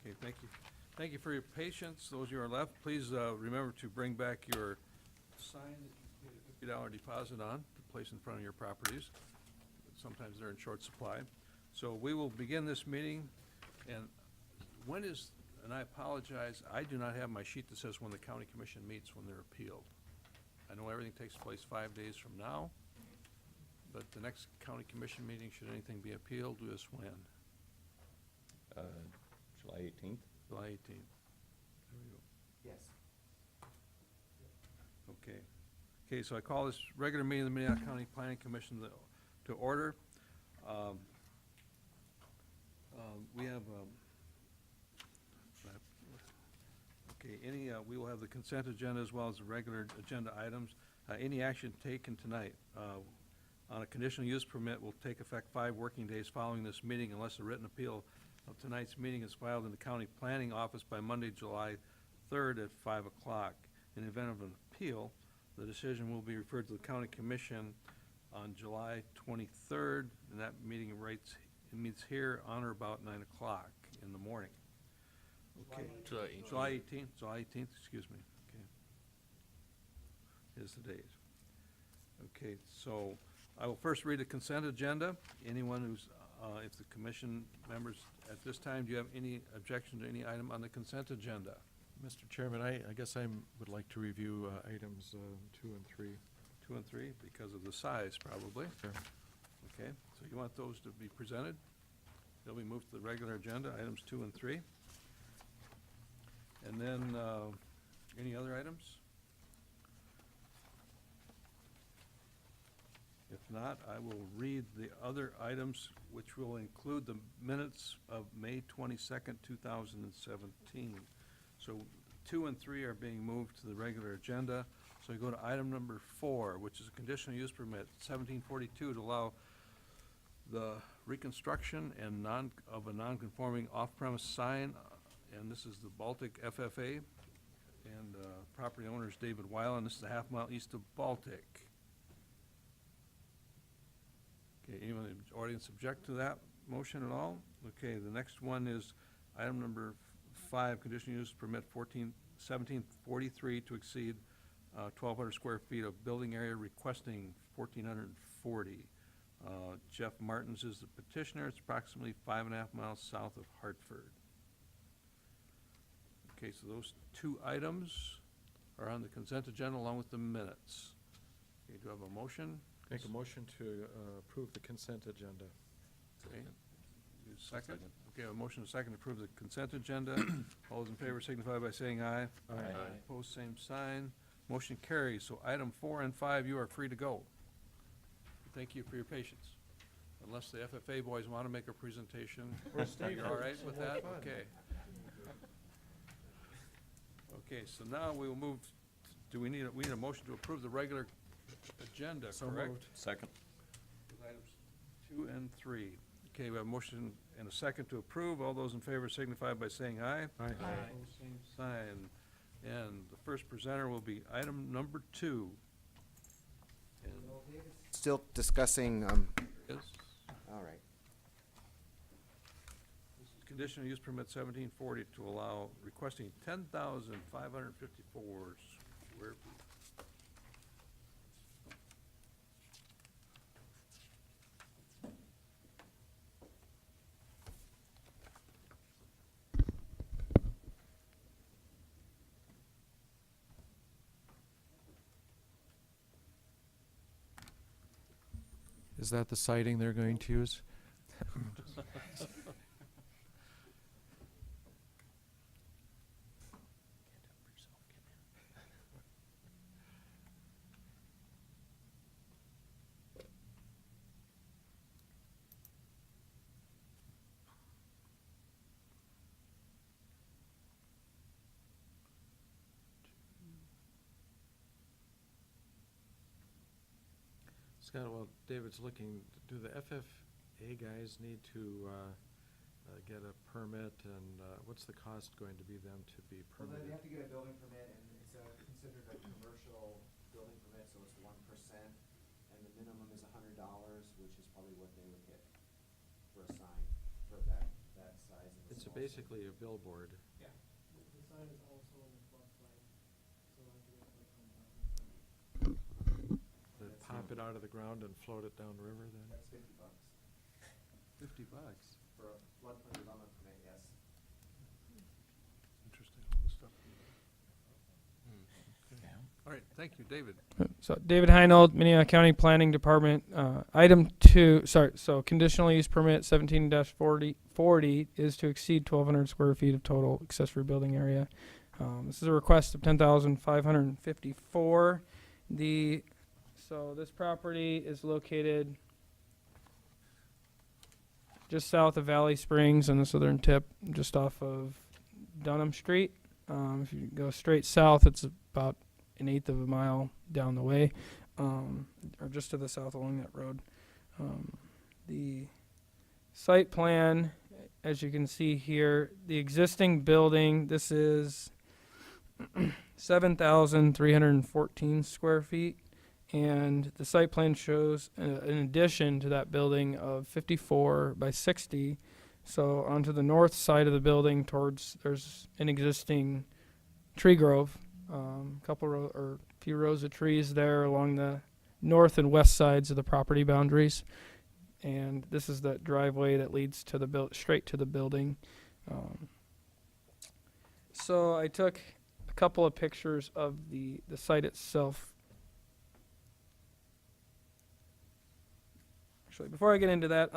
Okay, thank you. Thank you for your patience. Those of you who are left, please remember to bring back your sign that you paid a $50 deposit on to place in front of your properties. Sometimes they're in short supply. So we will begin this meeting, and when is, and I apologize, I do not have my sheet that says when the county commission meets when they're appealed. I know everything takes place 5 days from now, but the next county commission meeting, should anything be appealed, is when? July 18th? July 18th. There we go. Yes. Okay. Okay, so I call this regular meeting of the Minnehaha County Planning Commission to order. We have, we will have the consent agenda as well as the regular agenda items. Any action taken tonight on a conditional use permit will take effect 5 working days following this meeting unless a written appeal of tonight's meeting is filed in the county planning office by Monday, July 3rd at 5 o'clock. In the event of an appeal, the decision will be referred to the county commission on July 23rd, and that meeting meets here on or about 9 o'clock in the morning. Okay. July 18th, excuse me, okay. Is the date. Okay, so I will first read the consent agenda. Anyone who's, if the commission members at this time, do you have any objection to any item on the consent agenda? Mr. Chairman, I guess I would like to review items 2 and 3. 2 and 3, because of the size, probably. Sure. Okay, so you want those to be presented? They'll be moved to the regular agenda, items 2 and 3. And then, any other items? If not, I will read the other items, which will include the minutes of May 22nd, 2017. So 2 and 3 are being moved to the regular agenda. So we go to item number 4, which is a conditional use permit, 1742, to allow the reconstruction and of a non-conforming off-premise sign, and this is the Baltic FFA, and property owner is David Weil, and this is a half mile east of Baltic. Okay, anyone in the audience object to that motion at all? Okay, the next one is item number 5, conditional use permit 1743 to exceed 1,200 square feet of building area, requesting 1,440. Jeff Martins is the petitioner. It's approximately 5.5 miles south of Hartford. Okay, so those 2 items are on the consent agenda along with the minutes. Okay, do I have a motion? Make a motion to approve the consent agenda. Okay. You second? Okay, a motion and a second to approve the consent agenda. All those in favor signify by saying aye. Aye. Opposed, same sign. Motion carries. So item 4 and 5, you are free to go. Thank you for your patience. Unless the FFA boys want to make a presentation. Or stay You're for all right some with more that? fun. Okay. Okay, so now we will move, we need a motion to approve the regular agenda, So correct? moved. Second. With items 2 and 3. Okay, we have a motion and a second to approve. All those in favor signify by saying aye. Aye. Opposed, same sign. And the first presenter will be item number 2. And Still discussing, yes, all right. this is conditional use permit 1740 to allow requesting 10,554 square feet. Is that the siding they're going to use? Scott, while David's looking, do the FFA guys need to get a permit, and what's the cost going to be them to be Well, permitted? they have to get a building permit, and it's considered a commercial building permit, so it's 1%, and the minimum is $100, which is probably what they would hit for a sign for that size and the It's a small basically a billboard. Yeah. The sign is also in the floodplain, so I have to get flood control. They pop it out of the ground and float it downriver then? That's $50 $50. for a floodplain development permit, yes. Interesting, all this stuff. Okay. All right, thank you, David. So David Heinold, Minnehaha County Planning Department. So conditional use permit 17-40 is to exceed 1,200 square feet of total accessory building area. This is a request of 10,554. So this property is located just south of Valley Springs on the southern tip, just off of Dunham Street. If you go straight south, it's about 1/8 of a mile down the way, or just to the south along that road. The site plan, as you can see here, the existing building, this is 7,314 square feet. And the site plan shows an addition to that building of 54 by 60. So onto the north side of the building there's an existing tree grove, few rows of trees there along the north and west sides of the property boundaries. And this is the driveway that leads to straight to the building. So I took a couple of pictures of the site itself. Actually, before I get into that,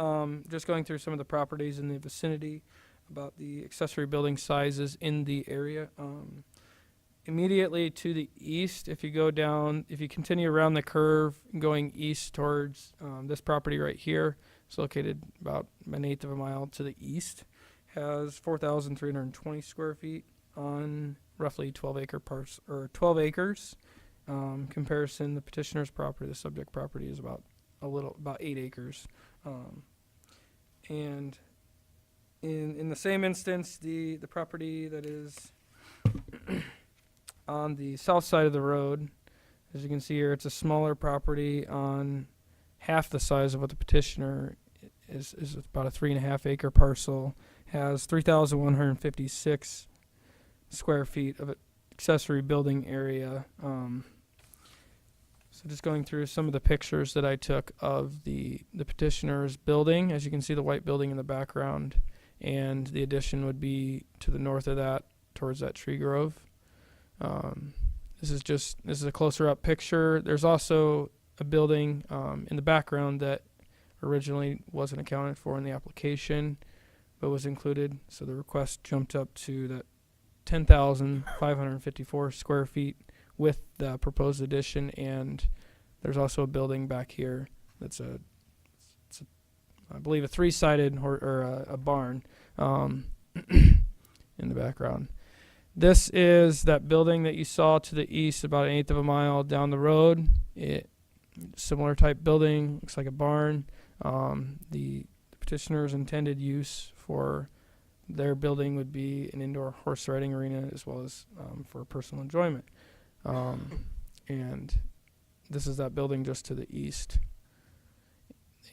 just going through some of the properties in the vicinity about the accessory building sizes in the area. Immediately to the east, if you continue around the curve going east towards this property right here, it's located about 1/8 of a mile to the east, has 4,320 square feet on roughly 12 acres. Comparison, the petitioner's property, the subject property, is about 8 acres. And in the same instance, the property that is on the south side of the road, as you can see here, it's a smaller property on half the size of what the petitioner is about a 3.5 acre parcel, has 3,156 square feet of accessory building area. So just going through some of the pictures that I took of the petitioner's building. As you can see, the white building in the background, and the addition would be to the north of that, towards that tree grove. This is a closer up picture. There's also a building in the background that originally wasn't accounted for in the application, but was included. So the request jumped up to that 10,554 square feet with the proposed addition. And there's also a building back here that's I believe a 3-sided or a barn in the background. This is that building that you saw to the east, about 1/8 of a mile down the road. Similar type building, looks like a barn. The petitioner's intended use for their building would be an indoor horse riding arena, as well as for personal enjoyment. And this is that building just to the east.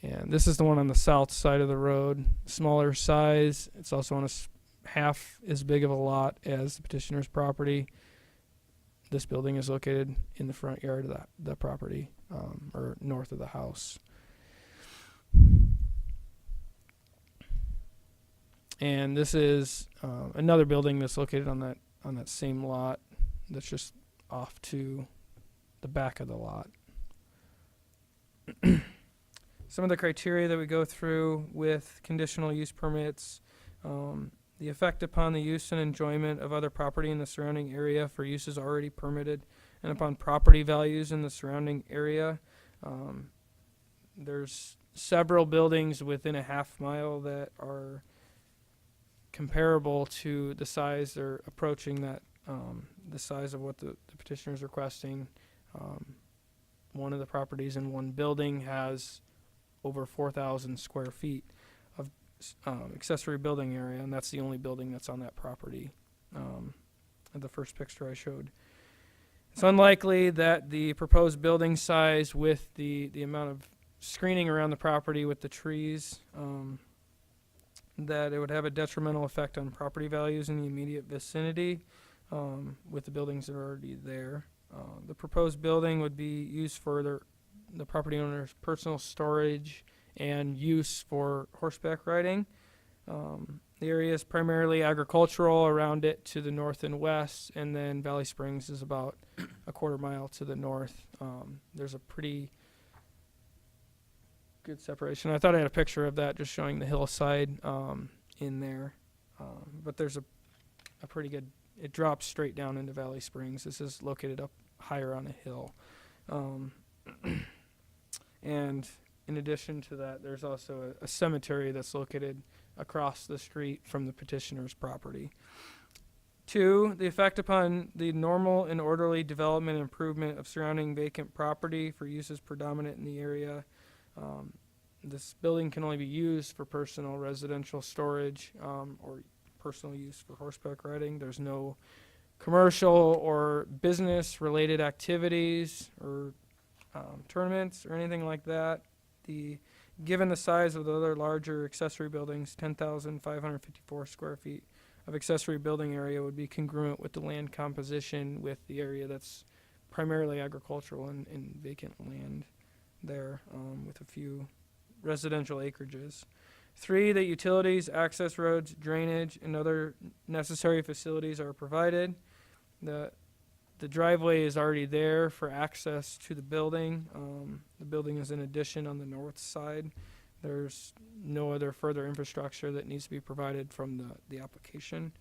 And this is the one on the south side of the road, smaller size. It's also on half as big of a lot as the petitioner's property. This building is located in the front yard of that property, or north of the house. And this is another building that's located on that same lot, that's just off to the back of the lot. Some of the criteria that we go through with conditional use permits: the effect upon the use and enjoyment of other property in the surrounding area for uses already permitted, and upon property values in the surrounding area. There's several buildings within a half mile that are comparable to the size, or approaching that, the size of what the petitioner is requesting. One of the properties in one building has over 4,000 square feet of accessory building area, and that's the only building that's on that property. The first picture I showed. It's unlikely that the proposed building size, with the amount of screening around the property with the trees, that it would have a detrimental effect on property values in the immediate vicinity with the buildings that are already there. The proposed building would be used for the property owner's personal storage and use for horseback riding. The area is primarily agricultural around it to the north and west, and then Valley Springs is about a quarter mile to the north. There's a pretty good separation. I thought I had a picture of that just showing the hillside in there. But there's a pretty good, it drops straight down into Valley Springs. This is located up higher on a hill. And in addition to that, there's also a cemetery that's located across the street from the petitioner's property. 2, the effect upon the normal and orderly development and improvement of surrounding vacant property for uses predominant in the area. This building can only be used for personal residential storage or personal use for horseback riding. There's no commercial or business related activities or tournaments or anything like that. Given the size of the other larger accessory buildings, 10,554 square feet of accessory building area would be congruent with the land composition with the area that's primarily agricultural and vacant land there with a few residential acreages. 3, that utilities, access roads, drainage, and other necessary facilities are provided. The driveway is already there for access to the building. The building is in addition on the north side. There's no other further infrastructure that needs to be provided from the application.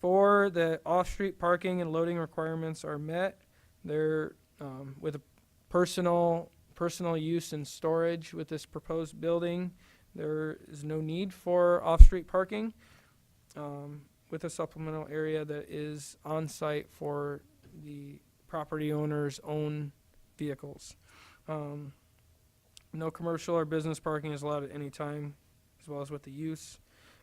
4, that off-street parking and loading requirements are met. They're with a personal use and storage with this proposed building. There is no need for off-street parking with a supplemental area that is on site for the property owner's own vehicles. No commercial or business parking is allowed at any time, as well as with the use.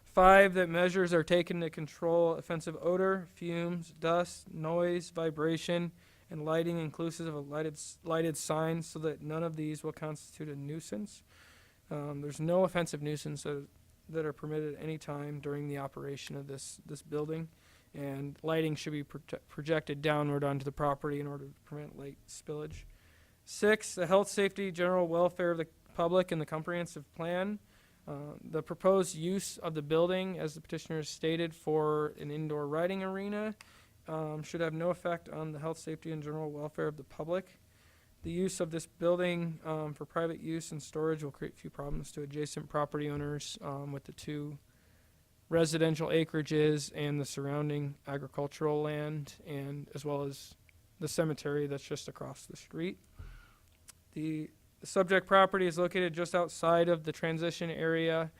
5, that measures are taken to control offensive odor, fumes, dust, noise, vibration, and lighting inclusive of lighted signs so that none of these will constitute a nuisance. There's no offensive nuisance that are permitted at any time during the operation of this building. And lighting should be projected downward onto the property in order to prevent light spillage. 6, the health, safety, general welfare of the public and the comprehensive plan. The proposed use of the building, as the petitioner has stated, for an indoor riding arena should have no effect on the health, safety, and general welfare of the public. The use of this building for private use and storage will create a few problems to adjacent property owners with the 2 residential acreages and the surrounding agricultural land, and as well as the cemetery that's just across the street. The subject property is located just outside of the transition area.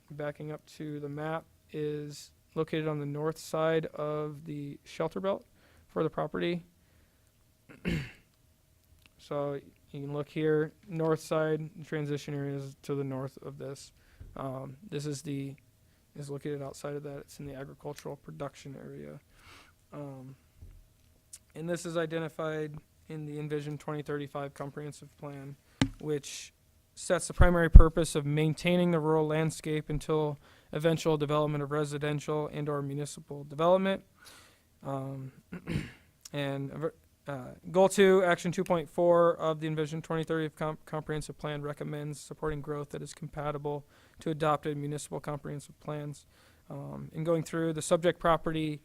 Backing up to the map is located on the north side of the shelter belt for the property. So you can look here, north side, the transition area is to the north of this. This is located outside of that. It's in the agricultural production area. And this is identified in the Envision 2035 comprehensive plan, which sets the primary purpose of maintaining the rural landscape until eventual development of residential and or municipal development. Goal 2, Action 2.4 of the Envision 2030 Comprehensive Plan recommends supporting growth that is compatible to adopted municipal comprehensive plans. In going through, the subject property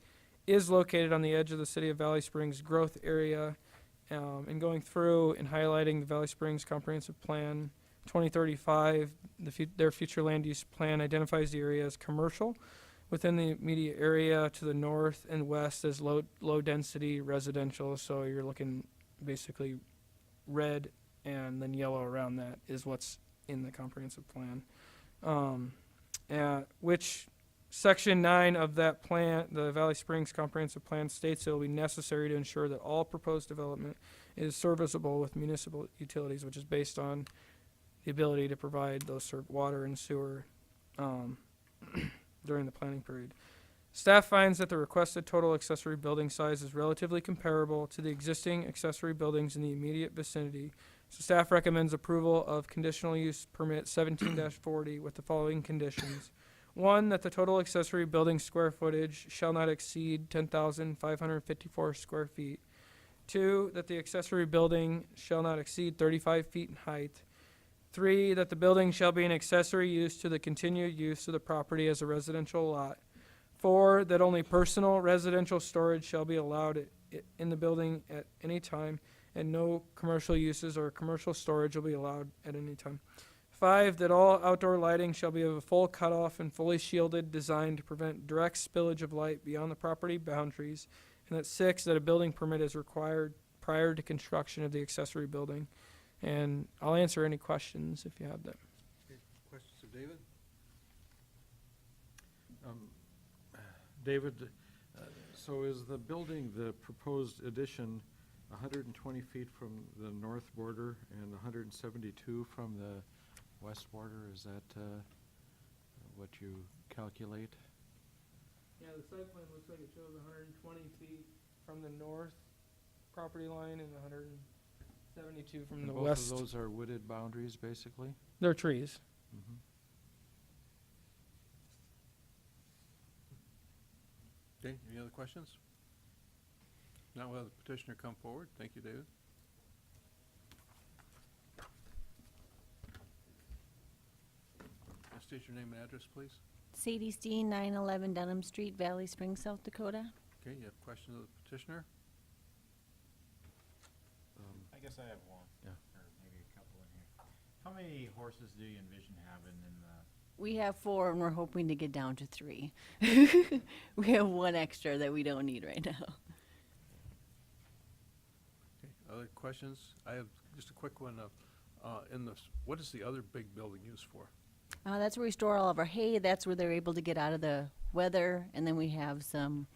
is located on the edge of the City of Valley Springs growth area. In going through and highlighting the Valley Springs Comprehensive Plan 2035, their future land use plan identifies the area as commercial within the immediate area to the north and west as low density residential. So you're looking basically red and then yellow around that is what's in the comprehensive plan. Which Section 9 of that plan, the Valley Springs Comprehensive Plan, states it will be necessary to ensure that all proposed development is serviceable with municipal utilities, which is based on the ability to provide those water and sewer during the planning period. Staff finds that the requested total accessory building size is relatively comparable to the existing accessory buildings in the immediate vicinity. So staff recommends approval of conditional use permit 17-40 with the following conditions. 1, that the total accessory building square footage shall not exceed 10,554 square feet. 2, that the accessory building shall not exceed 35 feet in height. 3, that the building shall be an accessory use to the continued use of the property as a residential lot. 4, that only personal residential storage shall be allowed in the building at any time, and no commercial uses or commercial storage will be allowed at any time. 5, that all outdoor lighting shall be of a full cutoff and fully shielded, designed to prevent direct spillage of light beyond the property boundaries. And that 6, that a building permit is required prior to construction of the accessory building. And I'll answer any questions if you have them. Okay, questions of David? David, so is the building, the proposed addition, 120 feet from the north border and 172 from the west border? Is that what you calculate? Yeah, the site plan looks like it shows 120 feet from the north property line and 172 from And the both west. of those are wooded boundaries, basically? They're trees. Mhm. Okay, any other questions? Now we'll have the petitioner come forward. Thank you, David. State your name and address, please. Sadie Steen, 911 Dunham Street, Valley Springs, South Dakota. Okay, you have questions of the petitioner? I guess I have one. Yeah. Or maybe a couple in here. How many horses do you envision having in the, We have 4 and we're hoping to get down to 3. We have 1 extra that we don't need right now. Okay, other questions? I have just a quick one. What is the other big building used for? That's where we store all of our hay. That's where they're able to get out of the weather. And then we have some,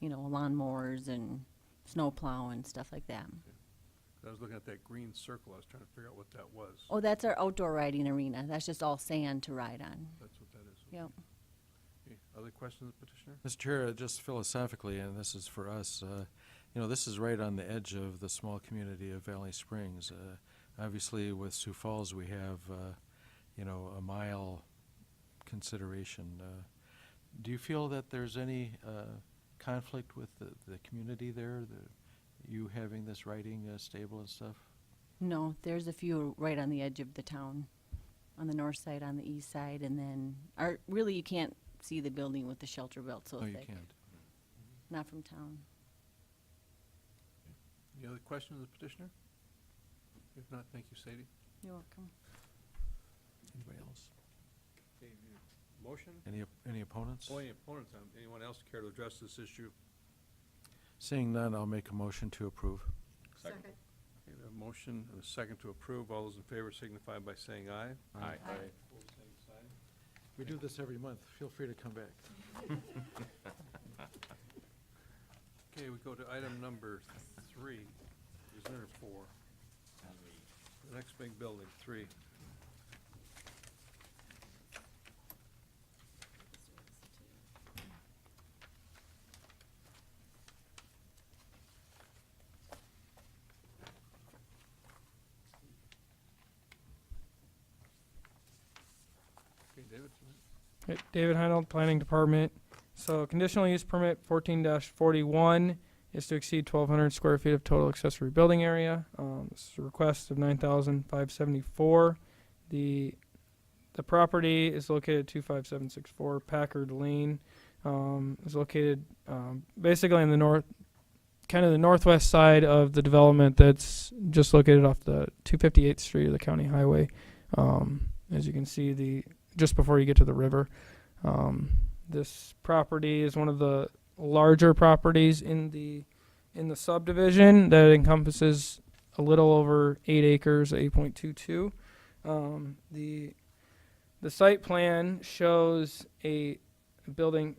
lawnmowers and snow plow and stuff like that. I was looking at that green circle. I was trying to figure out what that was. Oh, that's our outdoor riding arena. That's just all sand to ride on. That's what that is. Yep. Okay, other questions, petitioner? Mr. Chair, just philosophically, and this is for us, this is right on the edge of the small community of Valley Springs. Obviously, with Sioux Falls, we have, a mile consideration. Do you feel that there's any conflict with the community there, you having this riding stable and stuff? No, there's a few right on the edge of the town, on the north side, on the east side, and then, really you can't see the building with the shelter belt so No, you thick. can't. Not from town. Any other questions of the petitioner? If not, thank you, Sadie. You're welcome. Anybody else? Okay, motion? Any opponents? Any opponents? Anyone else care to address this issue? Seeing none, I'll make a motion to approve. Okay, we have a motion and a second to approve. All those in favor signify by saying aye. Aye. Opposed, same sign. We do this every month. Feel free to come back. Okay, we go to item number 3. Is there 4? The next big building, 3. Okay, David? Okay, David Heinold, Planning Department. So conditional use permit 14-41 is to exceed 1,200 square feet of total accessory building area. This is a request of 9,574. The property is located at 25764 Packard Lane. Is located basically in the the northwest side of the development that's just located off the 258th Street of the county highway. As you can see, just before you get to the river. This property is one of the larger properties in the subdivision that encompasses a little over 8 acres, 8.22. The site plan shows a building.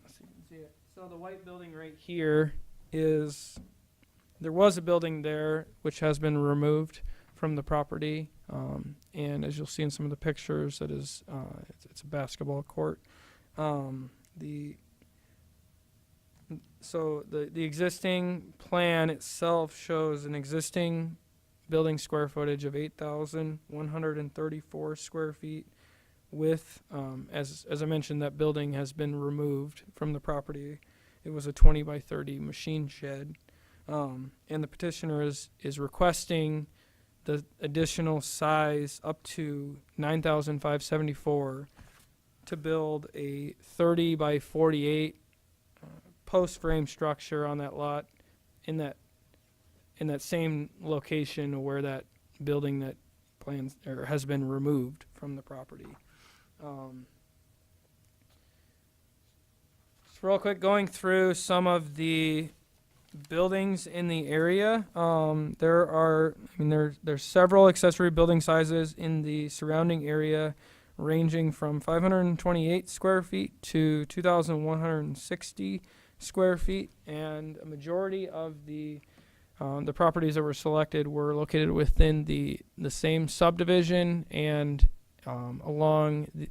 So the white building right here there was a building there which has been removed from the property, and as you'll see in some of the pictures, it's a basketball court. The existing plan itself shows an existing building square footage of 8,134 square feet with, as I mentioned, that building has been removed from the property. It was a 20 by 30 machine shed. And the petitioner is requesting the additional size up to 9,574 to build a 30 by 48 post frame structure on that lot in that same location where that building that plans or has been removed from the property. Just real quick, going through some of the buildings in the area. There's several accessory building sizes in the surrounding area, ranging from 528 square feet to 2,160 square feet, and a majority of the properties that were selected were located within the same subdivision and along the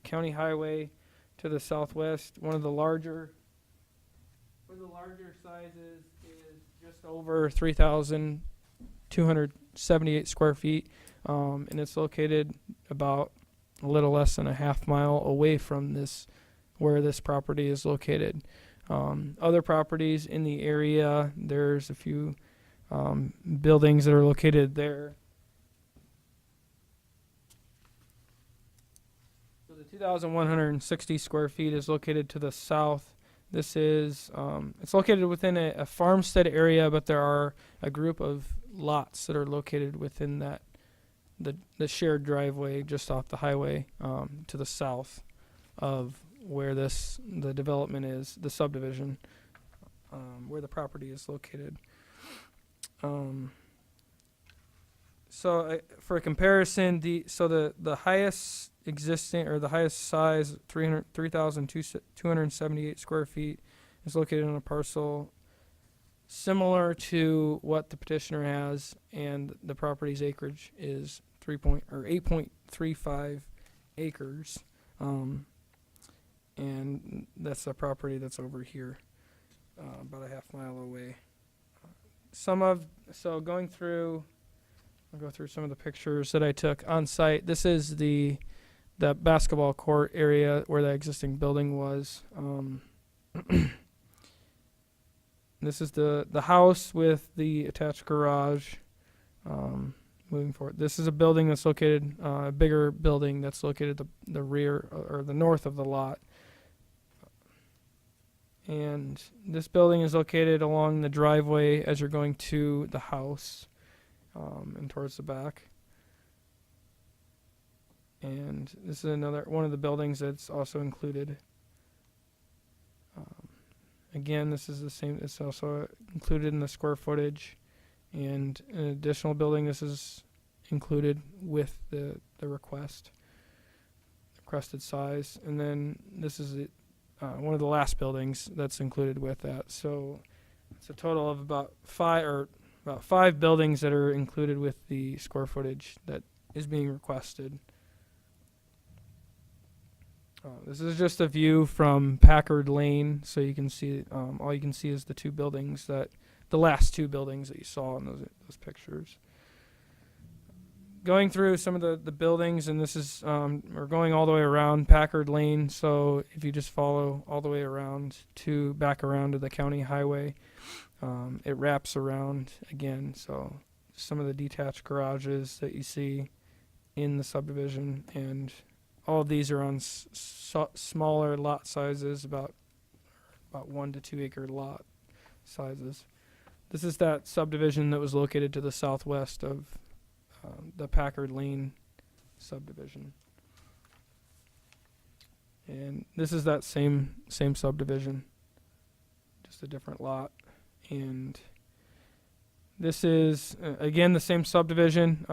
county highway to the southwest. One of the larger sizes is just over 3,278 square feet, and it's located about a little less than a half mile away from where this property is located. Other properties in the area, there's a few buildings that are located there. So the 2,160 square feet is located to the south. This is, it's located within a farmstead area, but there are a group of lots that are located within the shared driveway just off the highway to the south of where the development is, the subdivision, where the property is located. For a comparison, the highest existing or the highest size, 3,278 square feet, is located on a parcel similar to what the petitioner has, and the property's acreage is 8.35 acres, and that's the property that's over here, about a half mile away. I'll go through some of the pictures that I took on site. This is the basketball court area where the existing building was. This is the house with the attached garage. Moving forward, this is a building that's located, a bigger building that's located the rear or the north of the lot. And this building is located along the driveway as you're going to the house, and towards the back. And this is another one of the buildings that's also included. Again, this is the same. It's also included in the square footage, and an additional building. This is included with the requested size. And then this is one of the last buildings that's included with that. So it's a total of about five buildings that are included with the square footage that is being requested. This is just a view from Packard Lane, so you can see, all you can see is the last two buildings that you saw in those pictures. Going through some of the buildings, and this is, we're going all the way around Packard Lane, so if you just follow all the way around back around to the county highway, it wraps around again. So some of the detached garages that you see in the subdivision, and all of these are on smaller lot sizes, about 1 to 2 acre lot sizes. This is that subdivision that was located to the southwest of the Packard Lane subdivision. And this is that same subdivision, just a different lot. And this is, again, the same subdivision.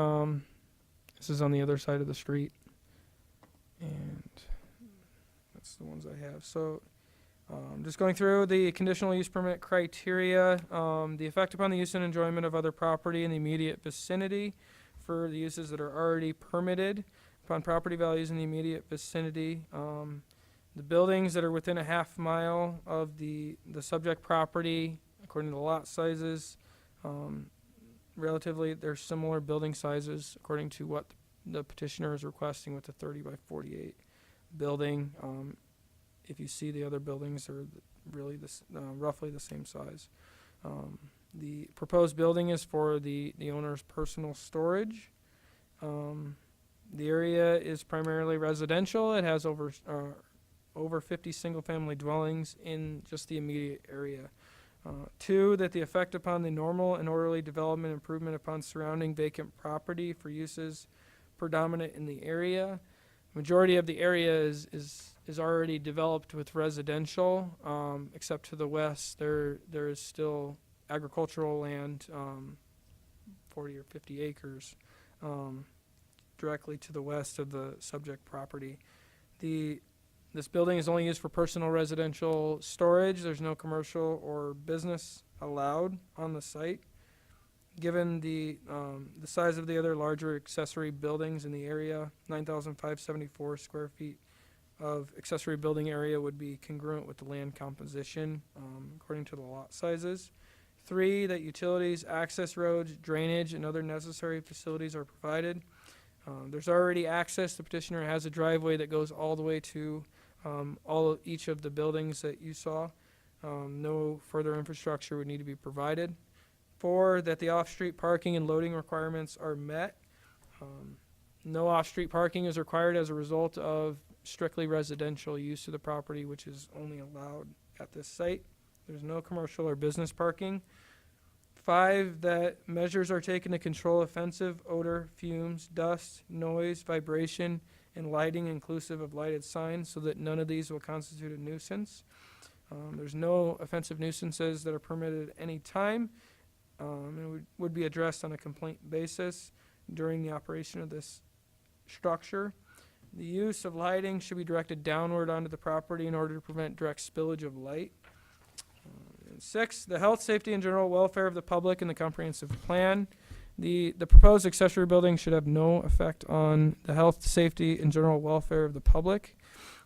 This is on the other side of the street. And that's the ones I have. So just going through the conditional use permit criteria, the effect upon the use and enjoyment of other property in the immediate vicinity for the uses that are already permitted upon property values in the immediate vicinity. The buildings that are within a half mile of the subject property, according to the lot sizes, relatively they're similar building sizes according to what the petitioner is requesting with the 30 by 48 building. If you see the other buildings are really roughly the same size. The proposed building is for the owner's personal storage. The area is primarily residential. It has over 50 single-family dwellings in just the immediate area. 2, that the effect upon the normal and orderly development improvement upon surrounding vacant property for uses predominant in the area. Majority of the area is already developed with residential, except to the west. There is still agricultural land, 40 or 50 acres, directly to the west of the subject property. This building is only used for personal residential storage. There's no commercial or business allowed on the site. Given the size of the other larger accessory buildings in the area, 9,574 square feet of accessory building area would be congruent with the land composition according to the lot sizes. 3, that utilities, access roads, drainage, and other necessary facilities are provided. There's already access. The petitioner has a driveway that goes all the way to each of the buildings that you saw. No further infrastructure would need to be provided. 4, that the off-street parking and loading requirements are met. No off-street parking is required as a result of strictly residential use of the property, which is only allowed at this site. There's no commercial or business parking. 5, that measures are taken to control offensive odor, fumes, dust, noise, vibration, and lighting inclusive of lighted signs so that none of these will constitute a nuisance. There's no offensive nuisances that are permitted at any time. It would be addressed on a complaint basis during the operation of this structure. The use of lighting should be directed downward onto the property in order to prevent direct spillage of light. And 6, the health, safety, and general welfare of the public in the comprehensive plan. The proposed accessory building should have no effect on the health, safety, and general welfare of the public.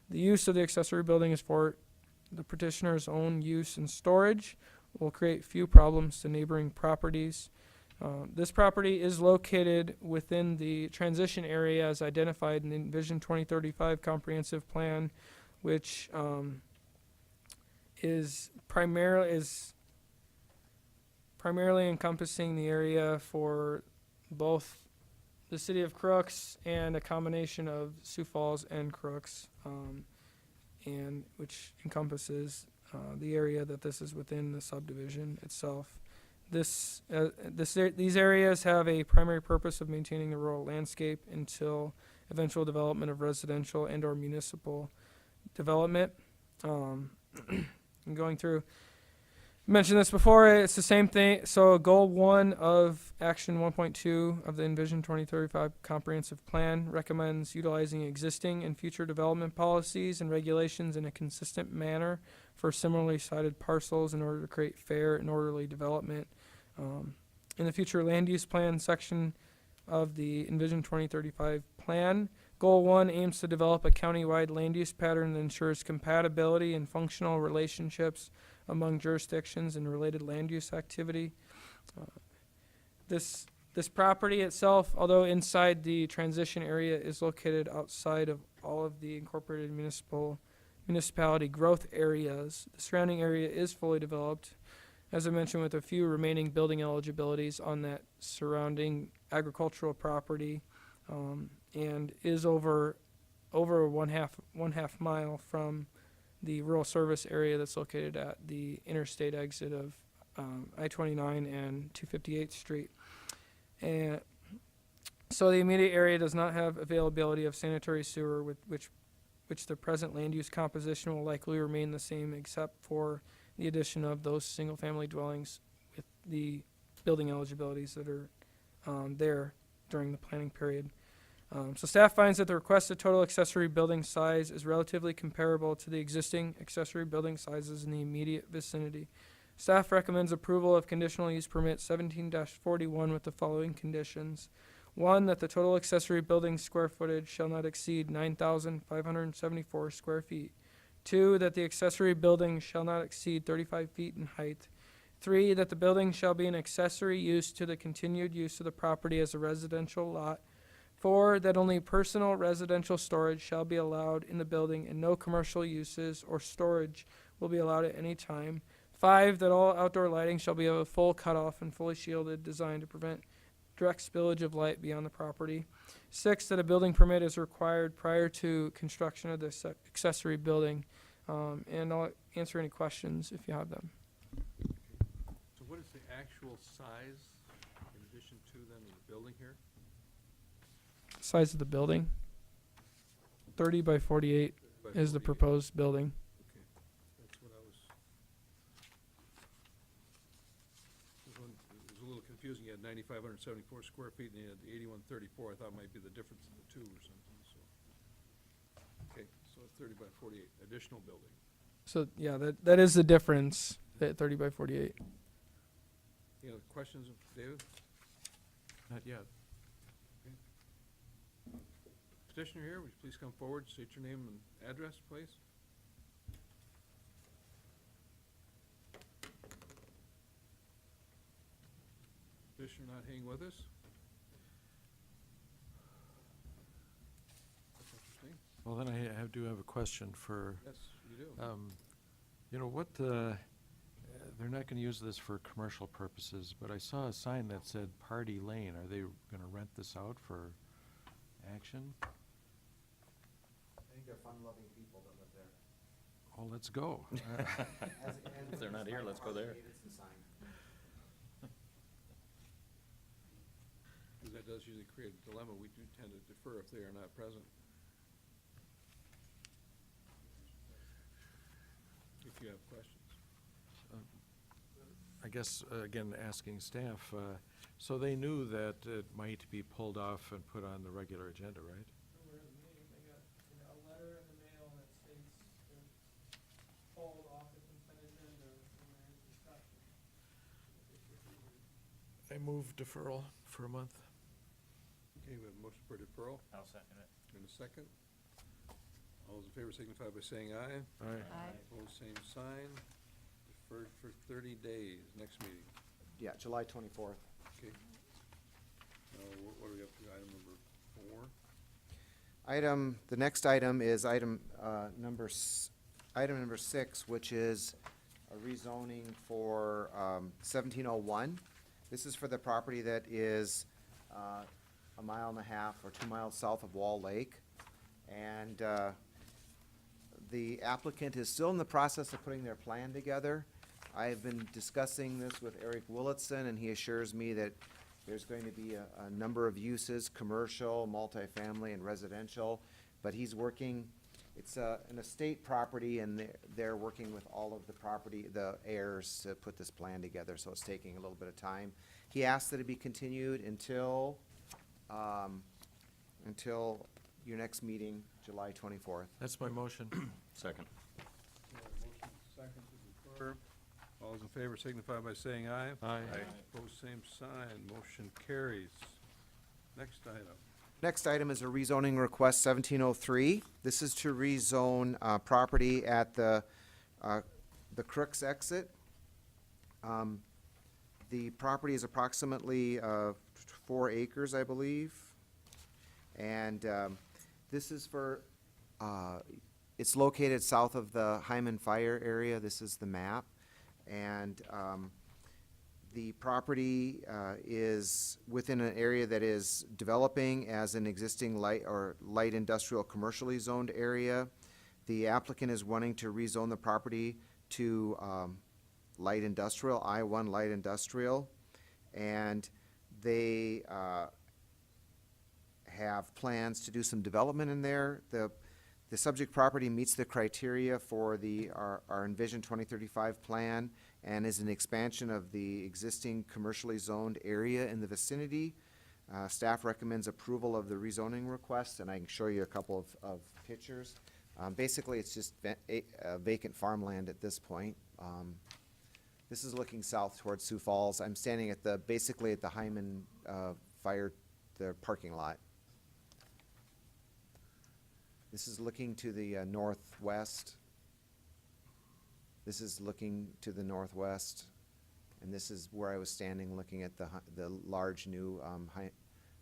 The use of the accessory building is for the petitioner's own use and storage. Will create few problems to neighboring properties. This property is located within the transition area as identified in the Vision 2035 comprehensive plan, which is primarily encompassing the area for both the city of Crooks and a combination of Sioux Falls and Crooks, and which encompasses the area that this is within the subdivision itself. These areas have a primary purpose of maintaining the rural landscape until eventual development of residential and or municipal development. I'm going through, mentioned this before, it's the same thing. So goal 1 of action 1.2 of the Envision 2035 comprehensive plan recommends utilizing existing and future development policies and regulations in a consistent manner for similarly sited parcels in order to create fair and orderly development. In the future land use plan section of the Envision 2035 plan, goal 1 aims to develop a countywide land use pattern that ensures compatibility and functional relationships among jurisdictions and related land use activity. This property itself, although inside the transition area, is located outside of all of the incorporated municipality growth areas. The surrounding area is fully developed, as I mentioned, with a few remaining building eligibilities on that surrounding agricultural property, and is over one half mile from the rural service area that's located at the interstate exit of I-29 and 258th Street. And so the immediate area does not have availability of sanitary sewer, with which the present land use composition will likely remain the same except for the addition of those single-family dwellings with the building eligibilities that are there during the planning period. So staff finds that the requested total accessory building size is relatively comparable to the existing accessory building sizes in the immediate vicinity. Staff recommends approval of conditional use permit 17-41 with the following conditions. 1, that the total accessory building square footage shall not exceed 9,574 square feet. 2, that the accessory building shall not exceed 35 feet in height. 3, that the building shall be an accessory use to the continued use of the property as a residential lot 4, that only personal residential storage shall be allowed in the building and no commercial uses or storage will be allowed at any time. 5, that all outdoor lighting shall be of a full cutoff and fully shielded, designed to prevent direct spillage of light beyond the property. 6, that a building permit is required prior to construction of the accessory building. And I'll answer any questions if you have them. So what is the actual size in addition to then the building here? Size of the building, 30 by 48 By is the 48. proposed building. Okay, that's what it was a little confusing. You had 9,574 square feet and you had 8,134. I thought might be the difference in the two or something, so. Okay, so 30 by 48, additional building. So yeah, that is the difference, at 30 by 48. Any other questions, David? Not yet. Petitioner here, would you please come forward, state your name and address, please? Petitioner not hanging with us? That's interesting. Well, then I do have a question for, Yes, you do. you know, they're not gonna use this for commercial purposes, but I saw a sign that said Party Lane. Are they gonna rent this out for action? I think they're fun-loving people that live there. Oh, let's go. If they're not here, let's go there. Because that does usually create a dilemma. We do tend to defer if they are not present. If you have questions. I guess, again, asking staff, so they knew that it might be pulled off and put on the regular agenda, right? A letter in the mail that states they're pulled off the consent agenda when there is discussion. I move deferral for a month. Okay, we have a motion for deferral I'll second it. in a second. All those in favor signify by saying aye. All right. Opposed, same sign. Deferred for 30 days. Next meeting. Yeah, July 24th. Okay. What are we up to? Item number 4? The next item is item number 6, which is a rezoning for 1701. This is for the property that is a mile and a half or 2 miles south of Wall Lake. And the applicant is still in the process of putting their plan together. I have been discussing this with Eric Willitson, and he assures me that there's going to be a number of uses, commercial, multifamily, and residential. But he's working, it's an estate property, and they're working with all of the heirs to put this plan together, so it's taking a little bit of time. He asked that it be continued until your next meeting, July 24th. That's my motion. Second. Motion second to defer. All those in favor signify by saying aye. Aye. Opposed, same sign. Motion carries. Next item. Next item is a rezoning request 1703. This is to rezone property at the Crooks exit. The property is approximately 4 acres, I believe. And this is for, it's located south of the Hyman Fire area. This is the map. And the property is within an area that is developing as an existing light industrial commercially zoned area. The applicant is wanting to rezone the property to light industrial, I-1 light industrial. And they have plans to do some development in there. The subject property meets the criteria for our Envision 2035 plan and is an expansion of the existing commercially zoned area in the vicinity. Staff recommends approval of the rezoning request, and I can show you a couple of pictures. Basically, it's just vacant farmland at this point. This is looking south towards Sioux Falls. I'm standing basically at the Hyman Fire, the parking lot. This is looking to the northwest. This is looking to the northwest, and this is where I was standing looking at the large new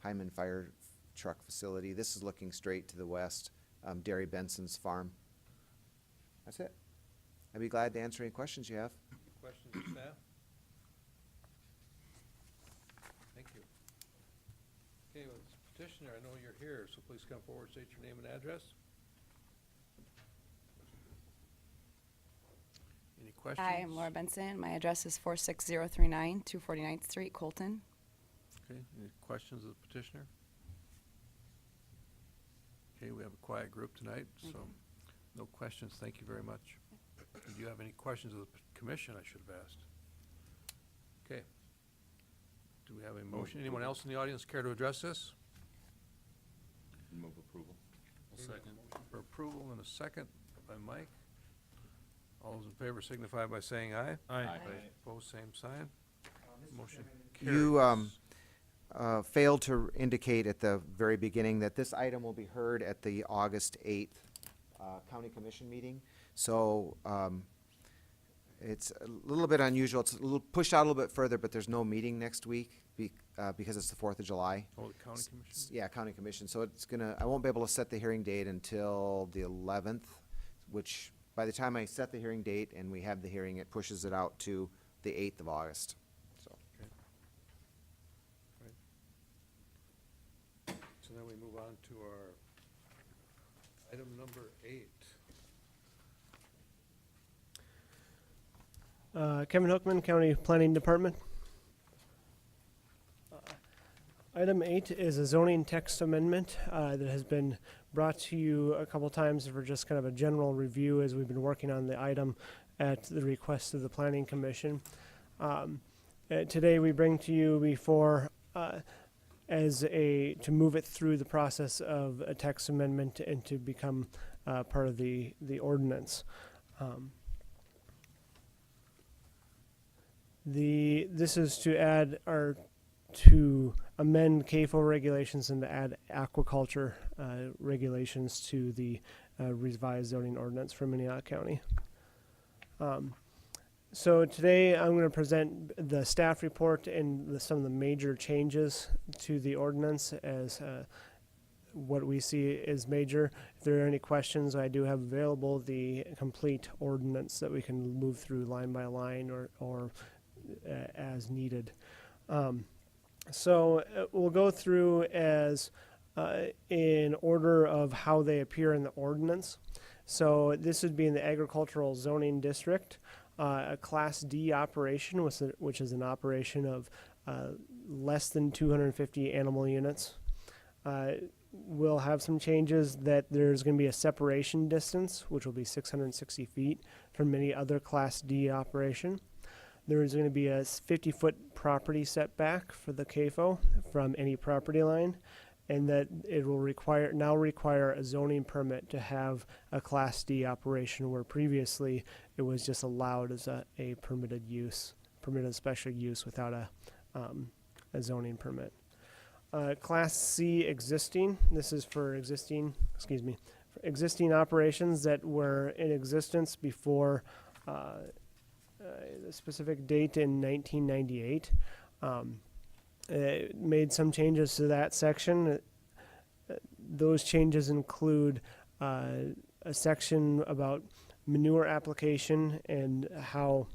Hyman Fire truck facility. This is looking straight to the west, Derry Benson's farm. That's it. I'd be glad to answer any questions you have. Questions of staff? Thank you. Okay, well, petitioner, I know you're here, so please come forward, state your name and address. Any questions? Hi, I'm Laura Benson. My address is 46039 249th Street, Colton. Okay, any questions of the petitioner? Okay, we have a quiet group tonight, so no questions. Thank you very much. Do you have any questions of the commission, I should have asked? Okay. Do we have a motion? Anyone else in the audience care to address this? Move approval. Second. For approval and a second by Mike. All those in favor signify by saying aye. Aye. Opposed, same sign. Motion You carries. failed to indicate at the very beginning that this item will be heard at the August 8th County Commission meeting. So it's a little bit unusual. It's a little pushed out a little bit further, but there's no meeting next week because it's the 4th of July. Oh, the county commission? Yeah, County Commission. So it's I won't be able to set the hearing date until the 11th, which by the time I set the hearing date and we have the hearing, it pushes it out to the 8th of August. So. So then we move on to our item number 8. Kevin Hookman, County Planning Department. Item 8 is a zoning text amendment that has been brought to you a couple times for just kind of a general review as we've been working on the item at the request of the Planning Commission. Today we bring to you before to move it through the process of a text amendment and to become part of the ordinance. This is to amend CAFO regulations and to add aquaculture regulations to the revised zoning ordinance for Minnehaha County. So today I'm going to present the staff report and some of the major changes to the ordinance as what we see is major. If there are any questions, I do have available the complete ordinance that we can move through line by line or as needed. So we'll go through as in order of how they appear in the ordinance. So this would be in the agricultural zoning district, a Class D operation, which is an operation of less than 250 animal units. We'll have some changes that there's going to be a separation distance, which will be 660 feet from any other Class D operation. There is going to be a 50-foot property setback for the CAFO from any property line, and that it will now require a zoning permit to have a Class D operation, where previously it was just allowed as a permitted special use without a zoning permit. Class C existing. This is for existing operations that were in existence before the specific date in 1998. It made some changes to that section. Those changes include a section about manure application and how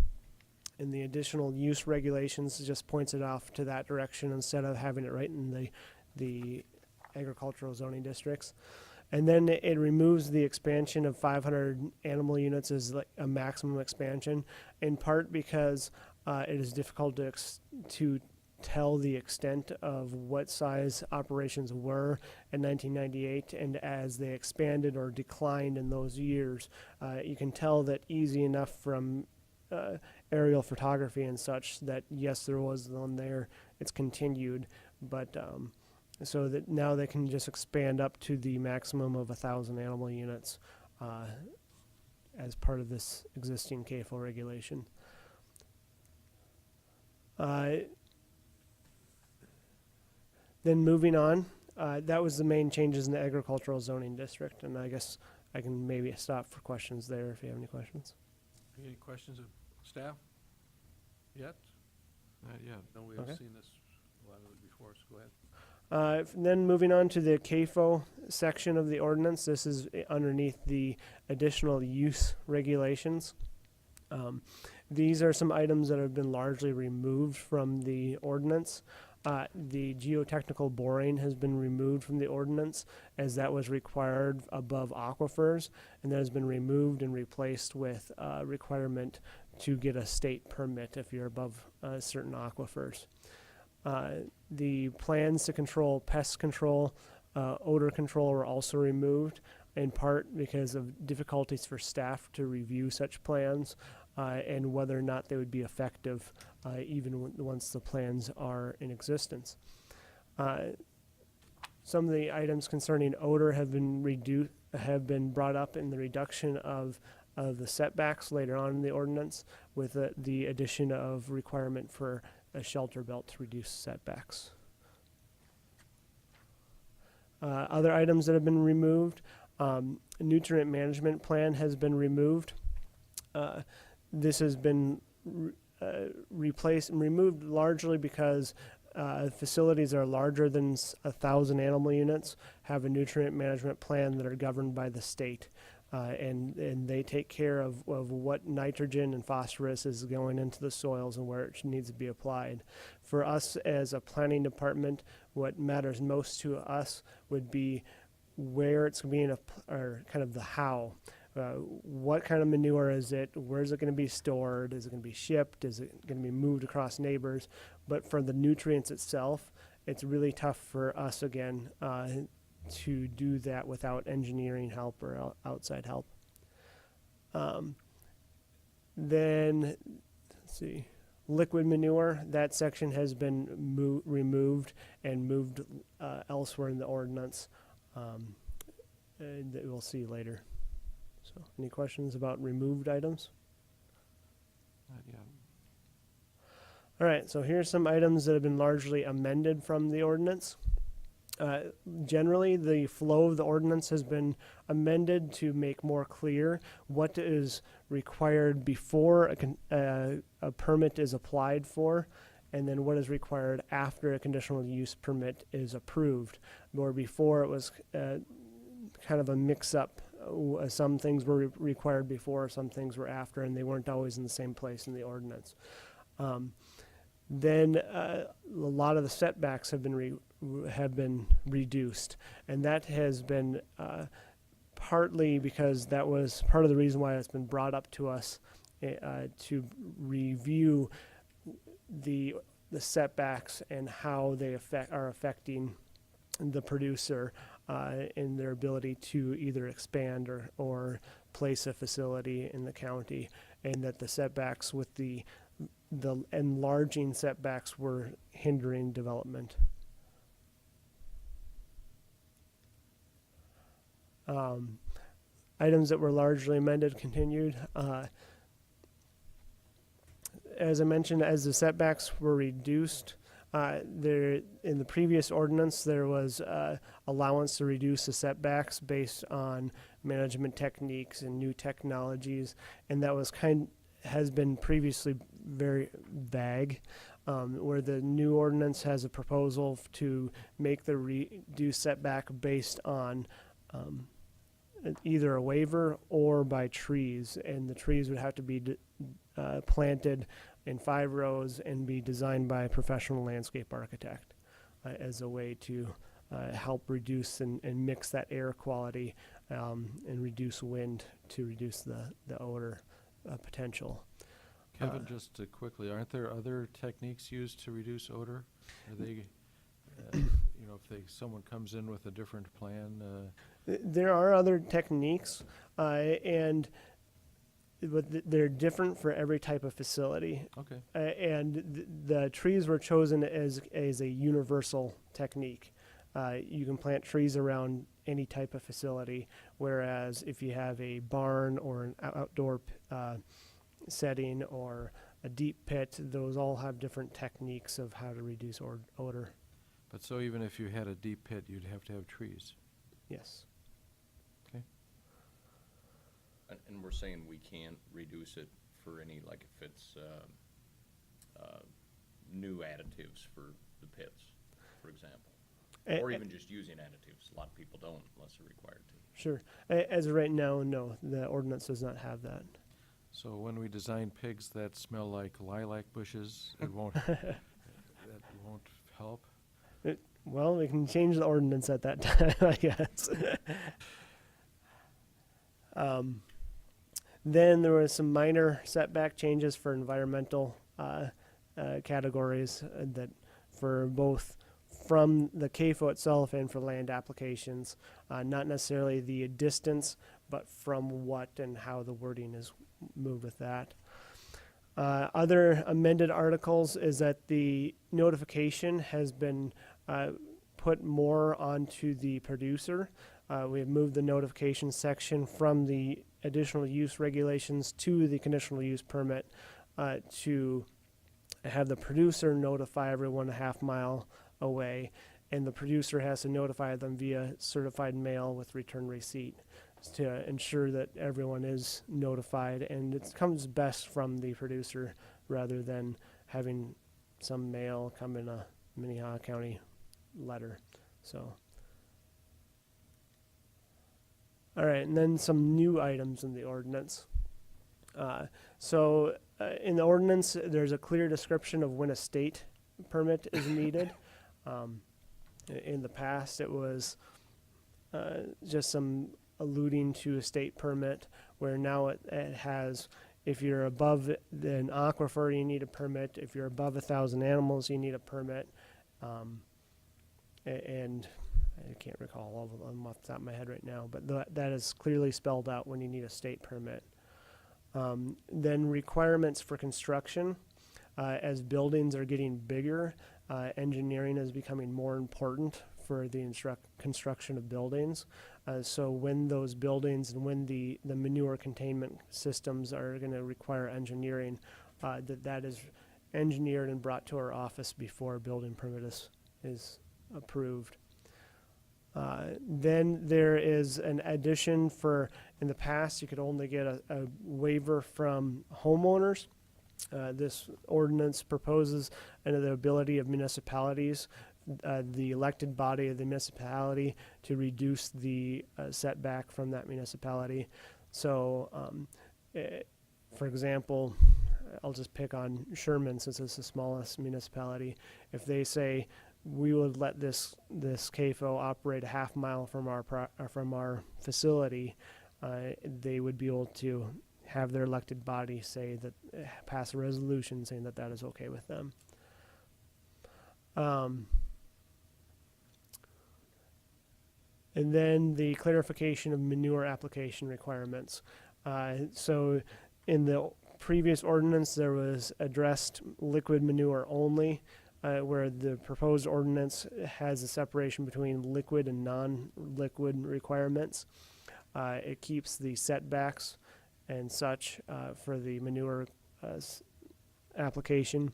in the additional use regulations just points it off to that direction instead of having it right in the agricultural zoning districts. And then it removes the expansion of 500 animal units as like a maximum expansion, in part because it is difficult to tell the extent of what size operations were in 1998, and as they expanded or declined in those years, you can tell that easy enough from aerial photography and such that yes, there was one there, it's continued, but so that now they can just expand up to the maximum of 1,000 animal units as part of this existing CAFO regulation. Then moving on, that was the main changes in the agricultural zoning district, and I guess I can maybe stop for questions there if you have any questions. Any questions of staff yet? Not yet. No, we have Okay. seen this, a lot of it before, so go ahead. Then moving on to the CAFO section of the ordinance, this is underneath the additional use regulations. These are some items that have been largely removed from the ordinance. The geotechnical boring has been removed from the ordinance as that was required above aquifers, and that has been removed and replaced with a requirement to get a state permit if you're above certain aquifers. The plans to control pest control, odor control were also removed, in part because of difficulties for staff to review such plans and whether or not they would be effective even once the plans are in existence. Some of the items concerning odor have been brought up in the reduction of the setbacks later on in the ordinance, with the addition of requirement for a shelter belt to reduce setbacks. Other items that have been removed, a nutrient management plan has been removed. This has been replaced and removed largely because facilities that are larger than 1,000 animal units have a nutrient management plan that are governed by the state. And they take care of what nitrogen and phosphorus is going into the soils and where it needs to be applied. For us as a planning department, what matters most to us would be where it's being, or kind of the how. What kind of manure is it? Where is it going to be stored? Is it going to be shipped? Is it going to be moved across neighbors? But for the nutrients itself, it's really tough for us, again, to do that without engineering help or outside help. Then, let's see, liquid manure, that section has been removed and moved elsewhere in the ordinance, and that we'll see later. So, any questions about removed items? Yeah. All right, so here's some items that have been largely amended from the ordinance. Generally, the flow of the ordinance has been amended to make more clear what is required before a permit is applied for, and then what is required after a conditional use permit is approved. Where before it was kind of a mix-up. Some things were required before, some things were after, and they weren't always in the same place in the ordinance. Then a lot of the setbacks have been reduced, and that has been partly because that was part of the reason why it's been brought up to us to review the setbacks and how they are affecting the producer in their ability to either expand or place a facility in the county, and that the setbacks with the enlarging setbacks were hindering development. Items that were largely amended continued. As I mentioned, as the setbacks were reduced, there in the previous ordinance there was allowance to reduce the setbacks based on management techniques and new technologies, and that was has been previously very vague, where the new ordinance has a proposal to make the reduced setback based on either a waiver or by trees, and the trees would have to be planted in 5 rows and be designed by a professional landscape architect as a way to help reduce and mix that air quality and reduce wind to reduce the odor potential. Kevin, just quickly, aren't there other techniques used to reduce odor? Are they, if someone comes in with a different plan? There are other techniques, but they're different for every type of facility. Okay. And the trees were chosen as a universal technique. You can plant trees around any type of facility, whereas if you have a barn or an outdoor setting or a deep pit, those all have different techniques of how to reduce odor. But so even if you had a deep pit, you'd have to have trees? Yes. Okay. And we're saying we can't reduce it for any, like if it's new additives for the pits, for example? Or even just using additives. A lot of people don't unless they're required to. Sure. As of right now, no, the ordinance does not have that. So when we design pigs that smell like lilac bushes, it won't, that won't help? Well, we can change the ordinance at that time, I guess. Then there was some minor setback changes for environmental categories that for both from the CAFO itself and for land applications, not necessarily the distance, but from what and how the wording is moved with that. Other amended articles is that the notification has been put more onto the producer. We have moved the notification section from the additional use regulations to the conditional use permit to have the producer notify everyone a half-mile away, and the producer has to notify them via certified mail with return receipt to ensure that everyone is notified, and it comes best from the producer rather than having some mail come in a Minnehaha County letter. So, all right, and then some new items in the ordinance. In the ordinance, there's a clear description of when a state permit is needed. In the past, it was just some alluding to a state permit, where now it has, if you're above an aquifer, you need a permit. If you're above 1,000 animals, you need a permit. And I can't recall all of them off the top of my head right now, but that is clearly spelled out when you need a state permit. Then requirements for construction. As buildings are getting bigger, engineering is becoming more important for the construction of buildings. So when those buildings and when the manure containment systems are going to require engineering, that is engineered and brought to our office before a building permit is approved. Then there is an addition for, in the past, you could only get a waiver from homeowners. This ordinance proposes the ability of municipalities, the elected body of the municipality, to reduce the setback from that municipality. So, for example, I'll just pick on Sherman since it's the smallest municipality. If they say we would let this CAFO operate a half mile from our facility, they would be able to have their elected body say that, pass a resolution saying that that is okay with them. And then the clarification of manure application requirements. So in the previous ordinance, there was addressed liquid manure only, where the proposed ordinance has a separation between liquid and non-liquid requirements. It keeps the setbacks and such for the manure application,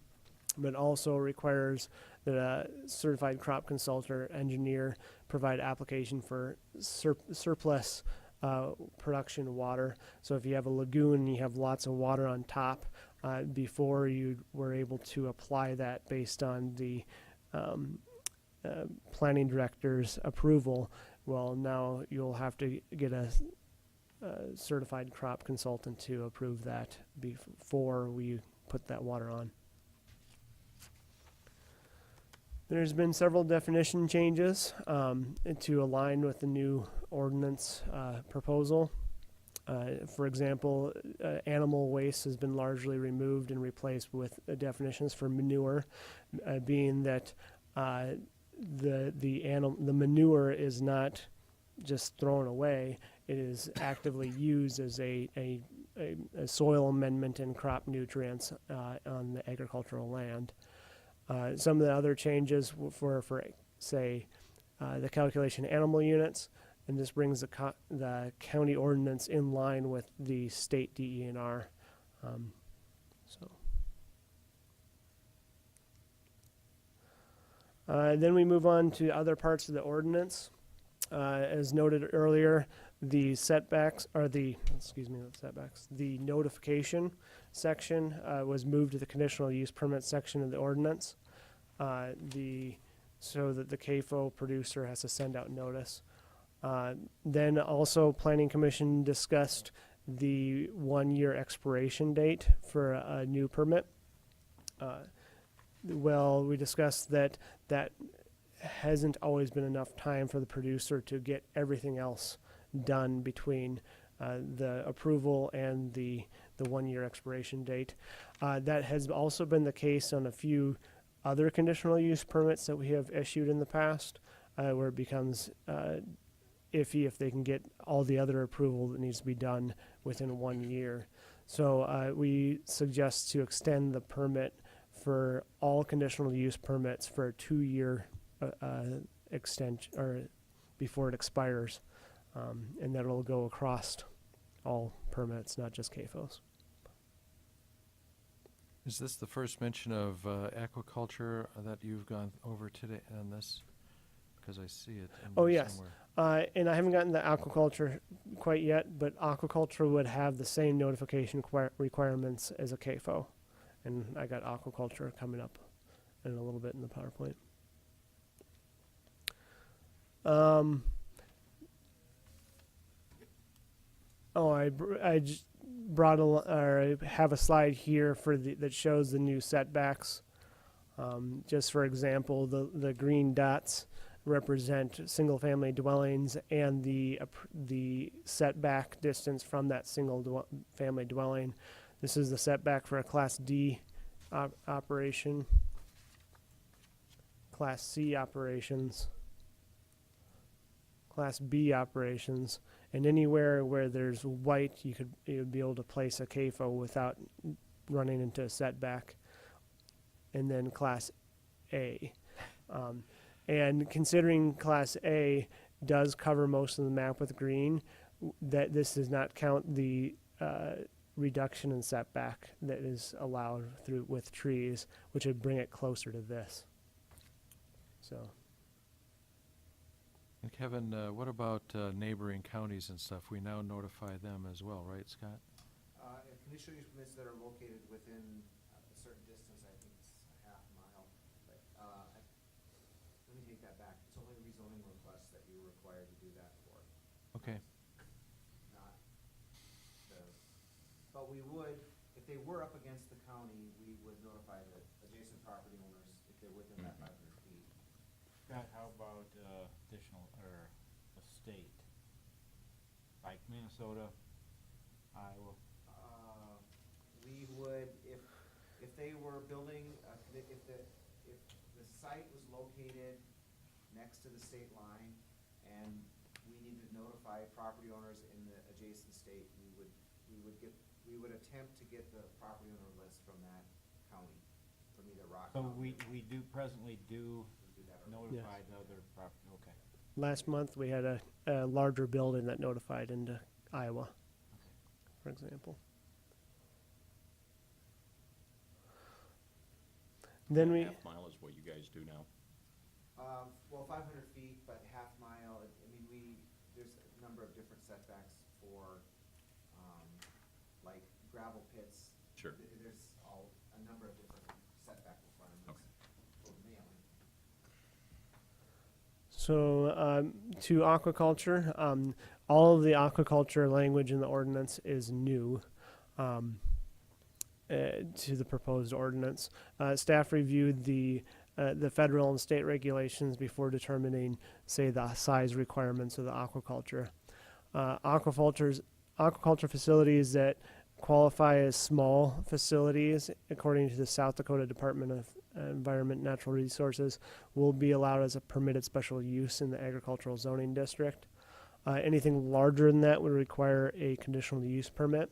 but also requires that a certified crop consultant or engineer provide application for surplus production water. So if you have a lagoon and you have lots of water on top, before you were able to apply that based on the planning director's approval, well, now you'll have to get a certified crop consultant to approve that before we put that water on. There's been several definition changes to align with the new ordinance proposal. For example, animal waste has been largely removed and replaced with definitions for manure, being that the manure is not just thrown away; it is actively used as a soil amendment and crop nutrients on the agricultural land. Some of the other changes for say, the calculation animal units, and this brings the county ordinance in line with the state DENR. Then we move on to other parts of the ordinance. As noted earlier, the setbacks, or the notification section was moved to the conditional use permit section of the ordinance. The so that the CAFO producer has to send out notice. Then also Planning Commission discussed the 1-year expiration date for a new permit. Well, we discussed that hasn't always been enough time for the producer to get everything else done between the approval and the 1-year expiration date. That has also been the case on a few other conditional use permits that we have issued in the past, where it becomes iffy if they can get all the other approval that needs to be done within 1 year. So we suggest to extend the permit for all conditional use permits for a 2-year extension, or before it expires, and that'll go across all permits, not just CAFOs. Is this the first mention of aquaculture that you've gone over today on this? Because I see it in Oh, there yes. somewhere. And I haven't gotten the aquaculture quite yet, but aquaculture would have the same notification requirements as a CAFO. And I got aquaculture coming up in a little bit in the PowerPoint. I just brought or I have a slide here for that shows the new setbacks. Just for example, the green dots represent single-family dwellings and the setback distance from that single-family dwelling. This is the setback for a Class D operation, Class C operations, Class B operations, and anywhere where there's white, you'd be able to place a CAFO without running into a setback. And then Class A. And considering Class A does cover most of the map with green, that this does not count the reduction in setback that is allowed with trees, which would bring it closer to this. So. And Kevin, what about neighboring counties and stuff? We now notify them as well, right, Scott? Conditional use permits that are located within a certain distance, I think it's a half mile, but, let me take that back. It's only rezoning requests that you're required to do that for. Okay. Not but we would, if they were up against the county, we would notify the adjacent property owners if they're within that 500 feet. Scott, how about additional, or a state? Like Minnesota, Iowa? We would, if they were building, if the site was located next to the state line and we needed to notify property owners in the adjacent state, we would attempt to get the property owner list from that county, from either Rock. So we presently do that notify the other property, okay. Last month, we had a larger building that notified into Iowa, for example. Then we, Half mile is what you guys do now. Well, 500 feet, but half mile, I mean, there's a number of different setbacks for, like gravel pits. Sure. There's a number of different setback requirements for mailing. so to aquaculture, all of the aquaculture language in the ordinance is new. To the proposed ordinance. Staff reviewed the federal and state regulations before determining, say, the size requirements of the aquaculture. Aquaculture facilities that qualify as small facilities, according to the South Dakota Department of Environment and Natural Resources, will be allowed as a permitted special use in the agricultural zoning district. Anything larger than that would require a conditional use permit.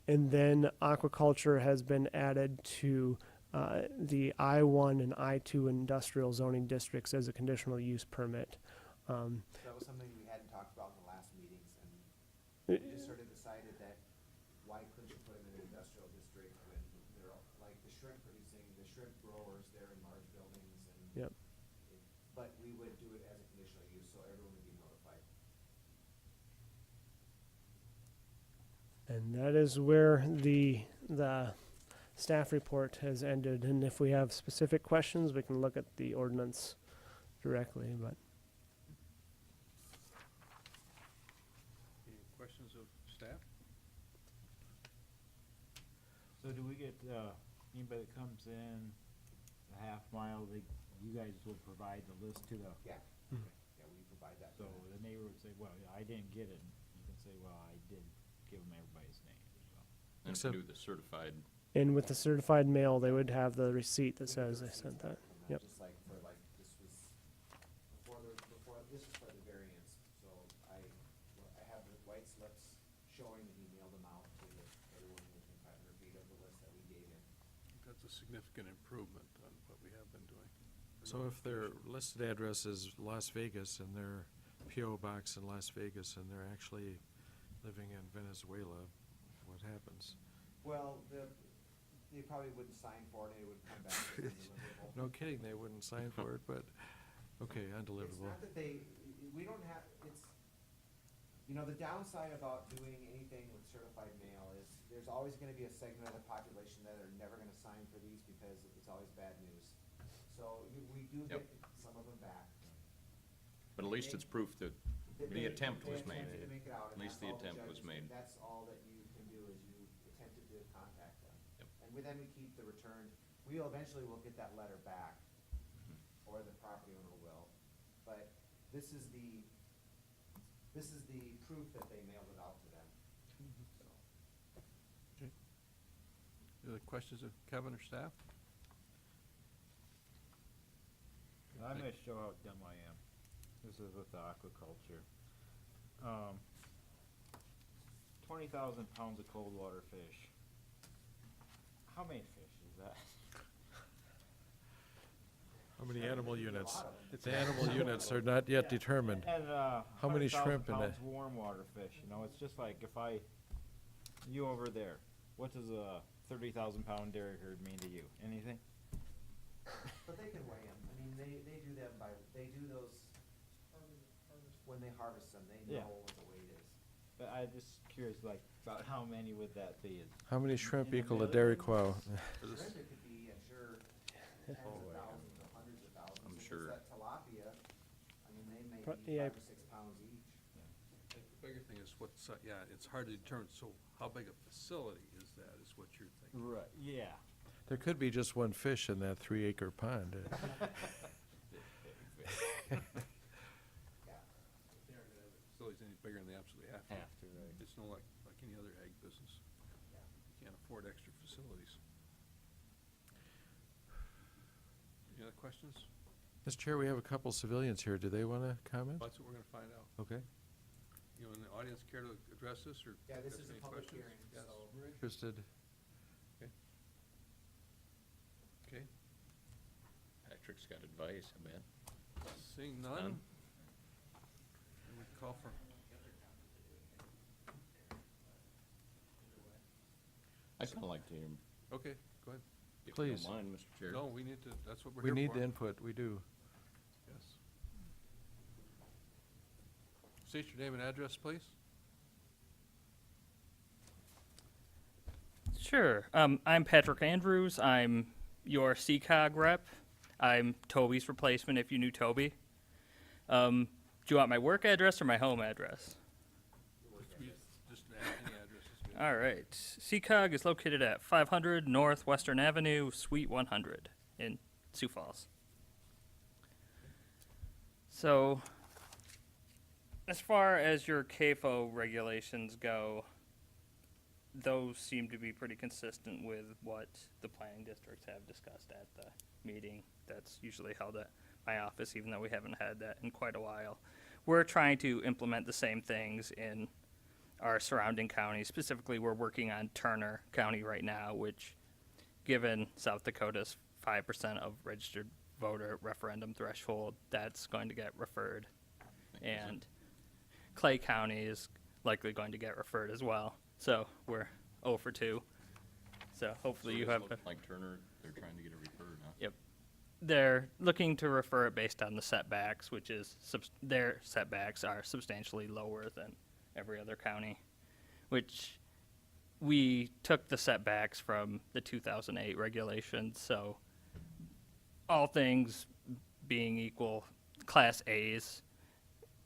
And then aquaculture has been added to the I-1 and I-2 industrial zoning districts as a conditional use permit. That was something we hadn't talked about in the last meetings, and we just sort of decided that why couldn't you put them in an industrial district when they're like the shrimp growers, they're in large buildings and. Yep. But we would do it as a conditional use, so everyone would be notified. And that is where the staff report has ended, and if we have specific questions, we can look at the ordinance directly, but. Any questions of staff? So do we get, anybody that comes in a half mile, you guys will provide the list to the, Yeah, Mhm. yeah, we provide that. so the neighbor would say, well, I didn't get it, and you can say, well, I did give them everybody's name, so. And Except- do the certified, And with the certified mail, they would have the receipt that says they sent that. Yep. Just like for like, this was, this is for the variance, so I have the white slips showing that he mailed them out to everyone within 500 feet of the list that we gave him. That's a significant improvement on what we have been doing. So if their listed address is Las Vegas and their P.O. box in Las Vegas and they're actually living in Venezuela, what happens? Well, they probably wouldn't sign for it, they would come back with undeliverable. No kidding, they wouldn't sign for it, but, okay, It's undeliverable. not that we don't have, the downside about doing anything with certified mail is there's always gonna be a segment of the population that are never gonna sign for these because it's always bad news. So we do Yep. get some of them back. but at least it's proof that That the they- attempt they was made. attempted to make it out, At and least that's the all attempt was judges- made. That's all that you can do is you attempted to contact them. Yep. And then we keep the return, we eventually will get that letter back, or the property owner will. But this is the proof that they mailed it out to them. So, Any other questions of Kevin or staff? I'm gonna show how dumb I am. This is with the aquaculture. 20,000 pounds of cold water fish. How many fish is that? How many animal units? lot of them. The animal units are not yet determined. And, How many 100,000 shrimp in pounds that? warm water fish, it's just like you over there, what does a 30,000 pound dairy herd mean to you? Anything? But they can weigh them, I mean, they do them they do those, when they harvest them, they Yeah. know what the weight is. But I'm just curious, about how many would that be? How many shrimp In the equal a dairy quo? For this- Shrimp, it could be, I'm sure, tens Oh, of yeah. thousands or hundreds of thousands. I'm If it's sure. that tilapia, I mean, they may Pro- be yeah. 5 or 6 pounds each. I think the bigger thing is what's, it's hard to determine, so how big a facility is that, is what you're thinking. Right, yeah. There could be just one fish in that 3-acre pond. Yeah. They're not gonna have the facilities any bigger than they absolutely have to. Have to, right. It's no like any other ag business. Yeah. You can't afford extra facilities. Any other questions? Mr. Chair, we have a couple civilians here. Do they want to comment? That's what we're gonna find out. Okay. You know, in the audience care to address this, or? Yeah, this have is a any public questions? hearing, Yes. so. We're interested. Okay, Patrick's got advice, I bet. seeing none? None? Then we call for, I'd kinda like to hear him, okay, go ahead. if you Please. don't mind, Mr. Chair. No, we need to, that's what we're We here need for. the input. We do. Yes. State your name and address, please. Sure. I'm Patrick Andrews. I'm your CCOG rep. I'm Toby's replacement if you knew Toby. Do you want my work address or my home address? Just any address is good. All right. CCOG is located at 500 North Western Avenue, Suite 100 in Sioux Falls. So, as far as your CAFO regulations go, those seem to be pretty consistent with what the planning districts have discussed at the meeting that's usually held at my office, even though we haven't had that in quite a while. We're trying to implement the same things in our surrounding counties. Specifically, we're working on Turner County right now, which, given South Dakota's 5% of registered voter referendum threshold, that's going to get referred. And Clay County is likely going to get referred as well. So we're 0 for 2. So hopefully So you this have. looks like Turner, they're trying to get it referred, huh? Yep. They're looking to refer it based on the setbacks, which is their setbacks are substantially lower than every other county, which we took the setbacks from the 2008 regulations, so all things being equal, Class A's,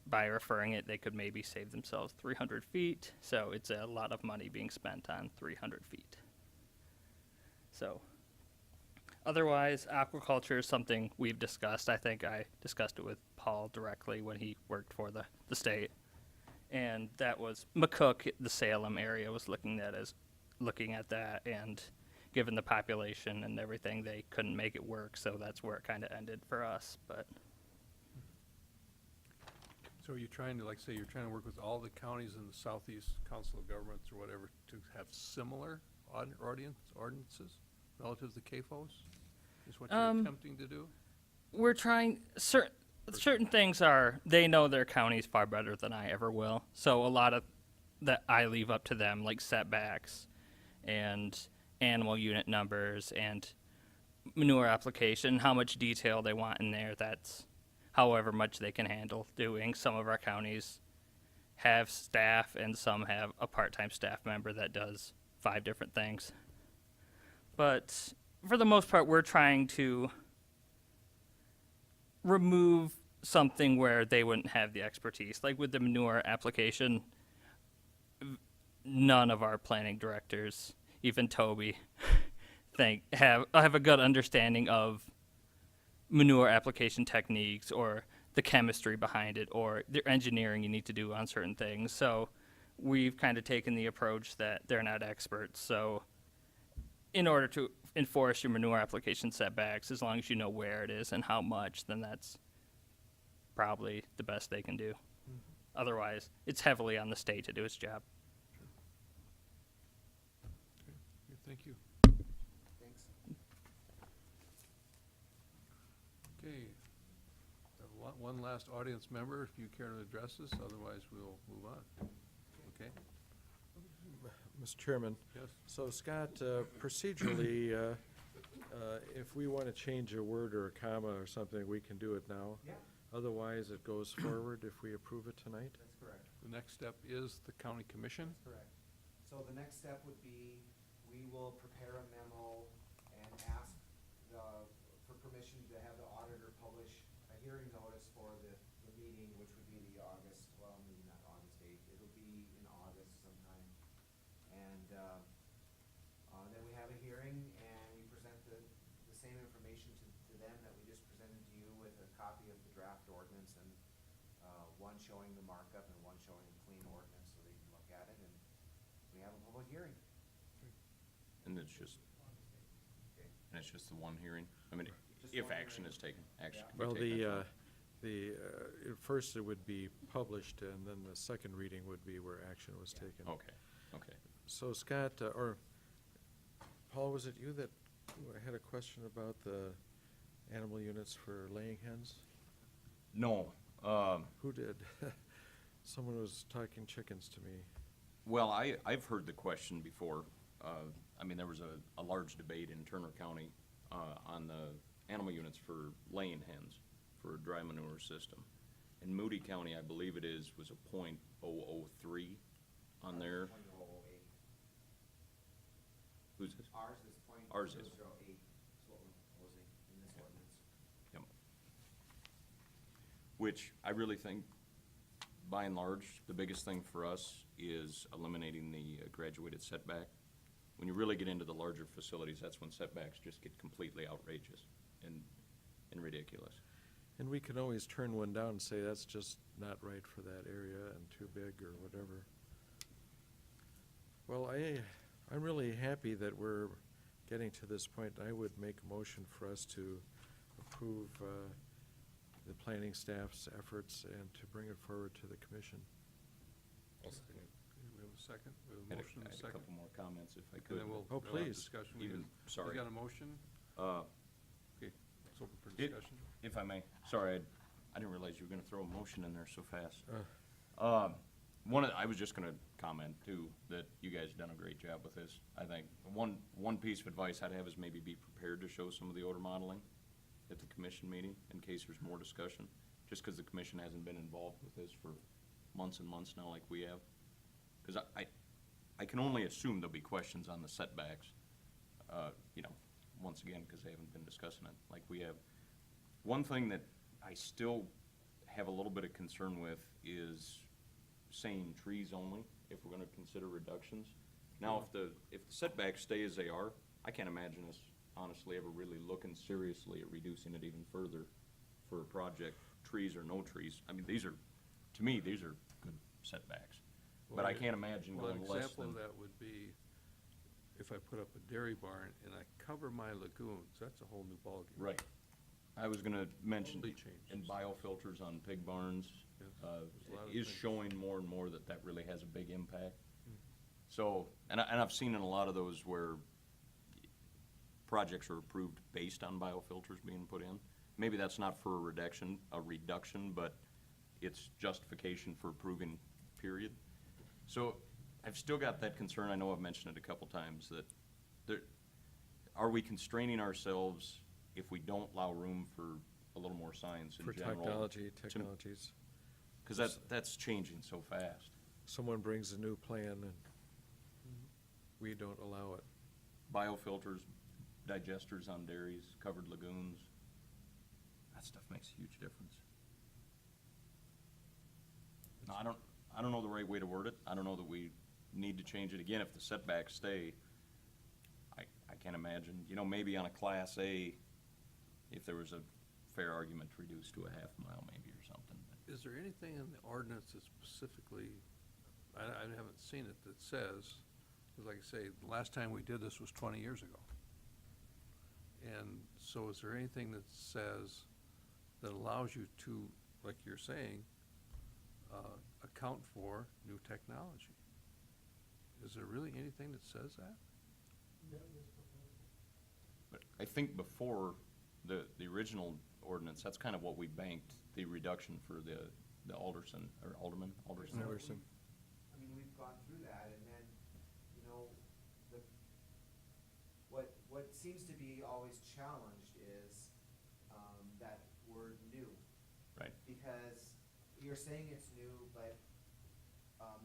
by referring it, they could maybe save themselves 300 feet, so it's a lot of money being spent on 300 feet. So, otherwise, aquaculture is something we've discussed. I think I discussed it with Paul directly when he worked for the state. And that was McCook, the Salem area, was looking at that, and given the population and everything, they couldn't make it work, so that's where it kind of ended for us. But So are you trying to, like, say, you're trying to work with all the counties in the Southeast Council of Governments or whatever to have similar ordinances relative to CAFOs? Is what you're attempting to do? we're trying certain things are they know their counties far better than I ever will. So a lot of that I leave up to them, like setbacks and animal unit numbers and manure application, how much detail they want in there. That's however much they can handle doing. Some of our counties have staff and some have a part-time staff member that does 5 different things. But for the most part, we're trying to remove something where they wouldn't have the expertise. Like with the manure application, none of our planning directors, even Toby, have a good understanding of manure application techniques or the chemistry behind it or the engineering you need to do on certain things. So we've kind of taken the approach that they're not experts. So in order to enforce your manure application setbacks, as long as you know where it is and how much, then that's probably the best they can do. Otherwise, it's heavily on the state to do its job. Okay, thank you. Thanks. Okay. One last audience member, if you care to address this, otherwise we'll move on. Okay? Mr. Chairman, Yes? so Scott, procedurally, if we want to change a word or a comma or something, we can do it now? Yeah, Otherwise, it goes forward if we approve it tonight? that's correct. The next step is the county commission. That's correct. So the next step would be, we will prepare a memo and ask for permission to have the auditor publish a hearing notice for the meeting, which would be the August, well, maybe not August 8th, it'll be in August sometime. And, then we have a hearing and we present the same information to them that we just presented to you with a copy of the draft ordinance and, one showing the markup and one showing the clean ordinance so they can look at it, and we have a public hearing. And it's just the one hearing? I mean, Just if one action hearing. is taken, action Yeah. can Well, be taken. at first it would be published, and then the second reading would be where action was taken. Okay, okay. So Scott, or Paul, was it you that had a question about the animal units for laying hens? No, Who did? Someone was talking chickens to me. well, I've heard the question before. I mean, there was a large debate in Turner County on the animal units for laying hens for a dry manure system. In Moody County, I believe it was a .003 on there. 0.008. Who's this? Ours is Ours is. 0.008 is what we're proposing in this ordinance. Yep. Which I really think, by and large, the biggest thing for us is eliminating the graduated setback. When you really get into the larger facilities, that's when setbacks just get completely outrageous and ridiculous. And we can always turn one down and say that's just not right for that area and too big or whatever. Well, I'm really happy that we're getting to this point. I would make a motion for us to approve the planning staff's efforts and to bring it forward to the commission. We have a second, we have I a had motion I and a had a second. couple more comments if I And could. then we'll Oh, have please. discussion. Even, sorry. You got a motion? Uh, Okay, it's open for It- discussion. If I may, sorry, I didn't realize you were gonna throw a motion in there so fast. Uh. I was just gonna comment too, that you guys done a great job with this. I think one piece of advice I'd have is maybe be prepared to show some of the odor modeling at the commission meeting in case there's more discussion, just because the commission hasn't been involved with this for months and months now like we have. Because I can only assume there'll be questions on the setbacks, you know, once again, because they haven't been discussing it like we have. One thing that I still have a little bit of concern with is saying trees only, if we're gonna consider reductions. Now, if the setbacks stay as they are, I can't imagine us honestly ever really looking seriously at reducing it even further for a project, trees or no trees. I mean, to me, these are good setbacks. But I can't imagine Well, going an less example than. of that would be if I put up a dairy barn and I cover my lagoons, that's a whole new ballgame. Right. I was gonna mention, Totally changes. in biofilters on pig barns, Yes, there's a lot of is things. showing more and more that that really has a big impact. So, and I've seen in a lot of those where projects are approved based on biofilters being put in. Maybe that's not for a reduction, but it's justification for approving, period. So I've still got that concern, I know I've mentioned it a couple times, that are we constraining ourselves if we don't allow room for a little more science in For general? technologies. Because that's changing so fast. Someone brings a new plan and we don't allow it. Biofilters, digesters on dairies, covered lagoons, that stuff makes a huge difference. Now, I don't know the right way to word it. I don't know that we need to change it. Again, if the setbacks stay, I can't imagine, you know, maybe on a Class A, if there was a fair argument to reduce to a half mile maybe or something. Is there anything in the ordinance that specifically, I haven't seen it, that says, because like I say, the last time we did this was 20 years ago. And so is there anything that says, that allows you to, like you're saying, account for new technology? Is there really anything that says that? But I think before the original ordinance, that's kind of what we banked, the reduction for the Alderson, or Alderman. So I mean, we've gone through that, and then, you know, what seems to be always challenged is, that word new. Right. Because you're saying it's new, but,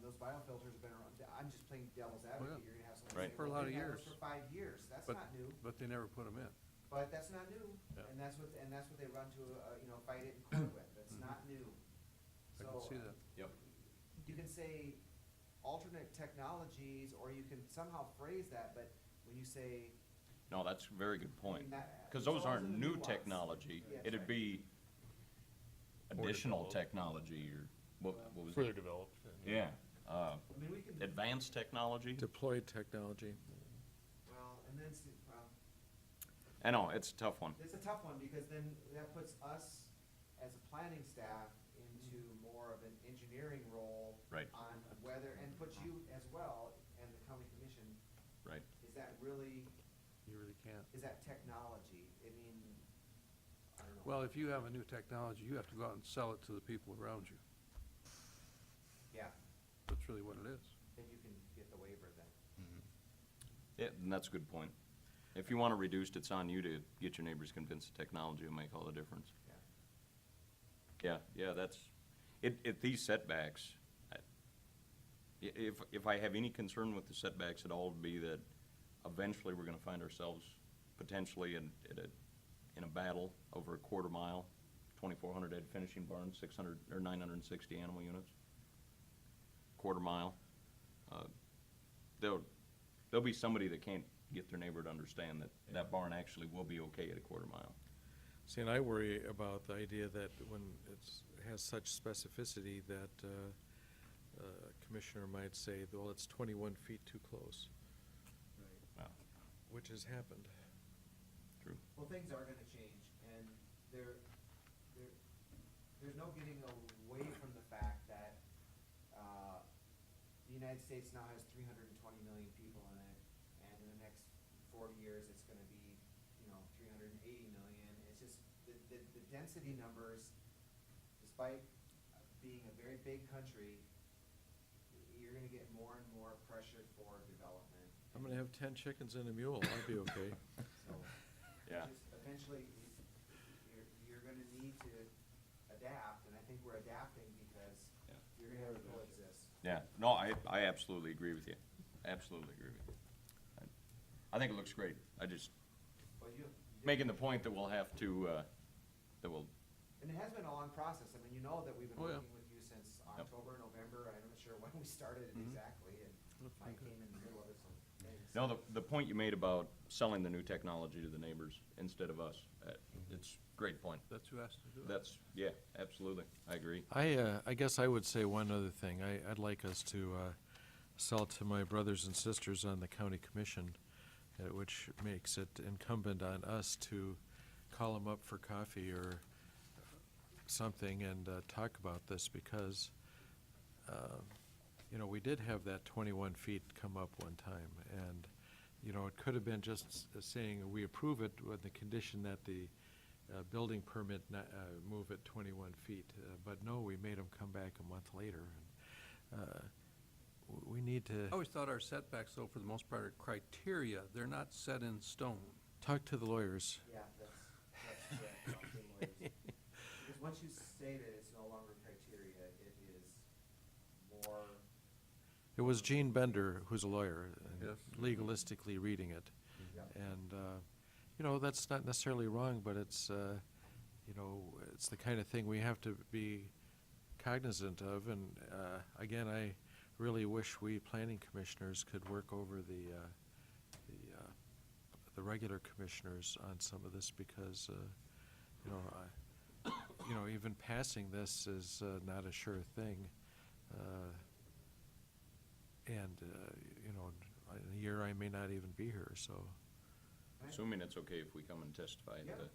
those biofilters have been around, I'm just playing devil's advocate, yeah. you're gonna have someone Right. say, For a well, lot of they've had years. those for 5 years, that's But- not new. But they never put them in. But that's not new, Yeah. and that's what they run to, you know, fight it in court with, that's Mhm. not new. I can see that. Yep. You can say alternate technologies, or you can somehow phrase that, but when you say, No, that's a very good point. that- Because it's those always aren't in the new nuance. technology. Yeah, that's It'd right. be additional developed. technology or what was it? Further developed. Yeah, I mean, we can, advanced technology. Deployed technology. well, and then, well, I know, it's a tough one. it's a tough one, because then that puts us as a planning staff into more of an engineering role Right. on whether, and puts you as well, and the county commission, Right. is that really, You really can't. is that technology? I mean, I don't know. Well, if you have a new technology, you have to go out and sell it to the people around you. Yeah, That's really what it is. then you can get the waiver then. Yeah, and that's a good point. If you want to reduce it, it's on you to get your neighbors convinced the technology will make all the difference. Yeah, that's, these setbacks, if I have any concern with the setbacks at all, it'd be that eventually we're gonna find ourselves potentially in a battle over a quarter mile, 2,400 head finishing barn, 600, or 960 animal units. Quarter mile. There'll be somebody that can't get their neighbor to understand that that barn actually will be okay at a quarter mile. See, and I worry about the idea that when has such specificity that a commissioner might say, well, it's 21 feet too close, Wow. which has happened. True. Well, things are gonna change, and there's no getting away from the fact that, the United States now has 320 million people in it, and in the next 40 years, it's gonna be, you know, 380 million. It's just, the density numbers, despite being a very big country, you're gonna get more and more pressure for development. I'm gonna have 10 chickens and a mule, I'll be okay. So, Yeah. just eventually, you're gonna need to adapt, and I think we're adapting because Yeah. you're gonna have to coexist. Yeah, no, I absolutely agree with you. absolutely agree with you. I think it looks great. I just, Well, you. making the point that we'll have to, that we'll, And it has been a long process. I mean, you know that we've been Oh, yeah. working with you since Yep. October, November. I'm not sure when we started it exactly, and Looks Mike pretty came in the middle of it, so thanks. no, the point you made about selling the new technology to the neighbors instead of us, it's a great point. That's who has to do it. That's, yeah, absolutely. I agree. I guess I would say one other thing. I'd like us to sell to my brothers and sisters on the county commission, which makes it incumbent on us to call them up for coffee or something and talk about this, because you know, we did have that 21 feet come up one time, and you know, it could have been just saying we approve it with the condition that the building permit move it 21 feet, but no, we made them come back a month later. And, we need to I always thought our setbacks, though, for the most part, are criteria. They're not set in stone. talk to the lawyers. Yeah, that's correct. Talk to the lawyers. Because once you say that it's no longer criteria, it is more, It was Gene Bender, who's a lawyer, Yes. legalistically reading it. yeah. And, you know, that's not necessarily wrong, but it's, you know, it's the kind of thing we have to be cognizant of. And, again, I really wish we planning commissioners could work over the regular commissioners on some of this, because, you know, even passing this is not a sure thing. And, you know, in a year I may not even be here, so. Assuming it's okay if we come and testify at Yeah. the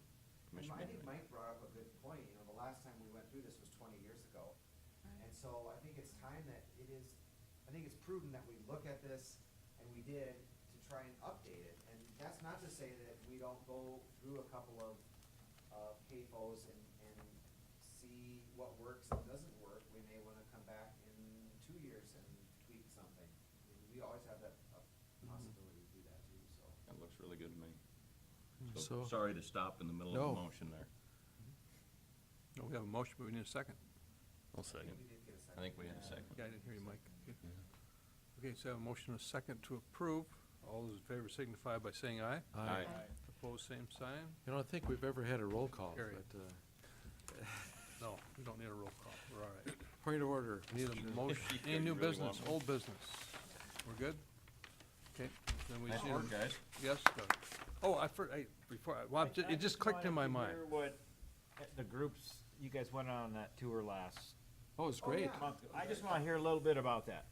commission I think meeting. Mike brought up a good point. You know, the last time we went through this was 20 years ago. And so I think it's time that I think it's prudent that we look at this, and we did, to try and update it. And that's not to say that we don't go through a couple of CAFOs and see what works and doesn't work. We may want to come back in 2 years and tweak something. I mean, we always have that possibility to do that too, so. That looks really good to me. So- Sorry to stop in the middle of No. the motion there. No, we have a motion, but we need a second. I'll I think we did get a second. I think we had a second. Yeah, I didn't hear you, Mike. Okay, so I have a motion and a second to approve. All those in favor signify by saying aye. Aye. Opposed, same sign. You don't think we've ever had a roll call, Carried. but, No, we don't need a roll call. We're all right. point of order. We need a motion. Any new really business, want old business? We're good? Okay, then we Nice just need a- work, guys. Yes, it just clicked in my mind. Hear what the groups, you guys went on that tour last Oh, it's great. yeah. month. I just want to hear a little bit about that.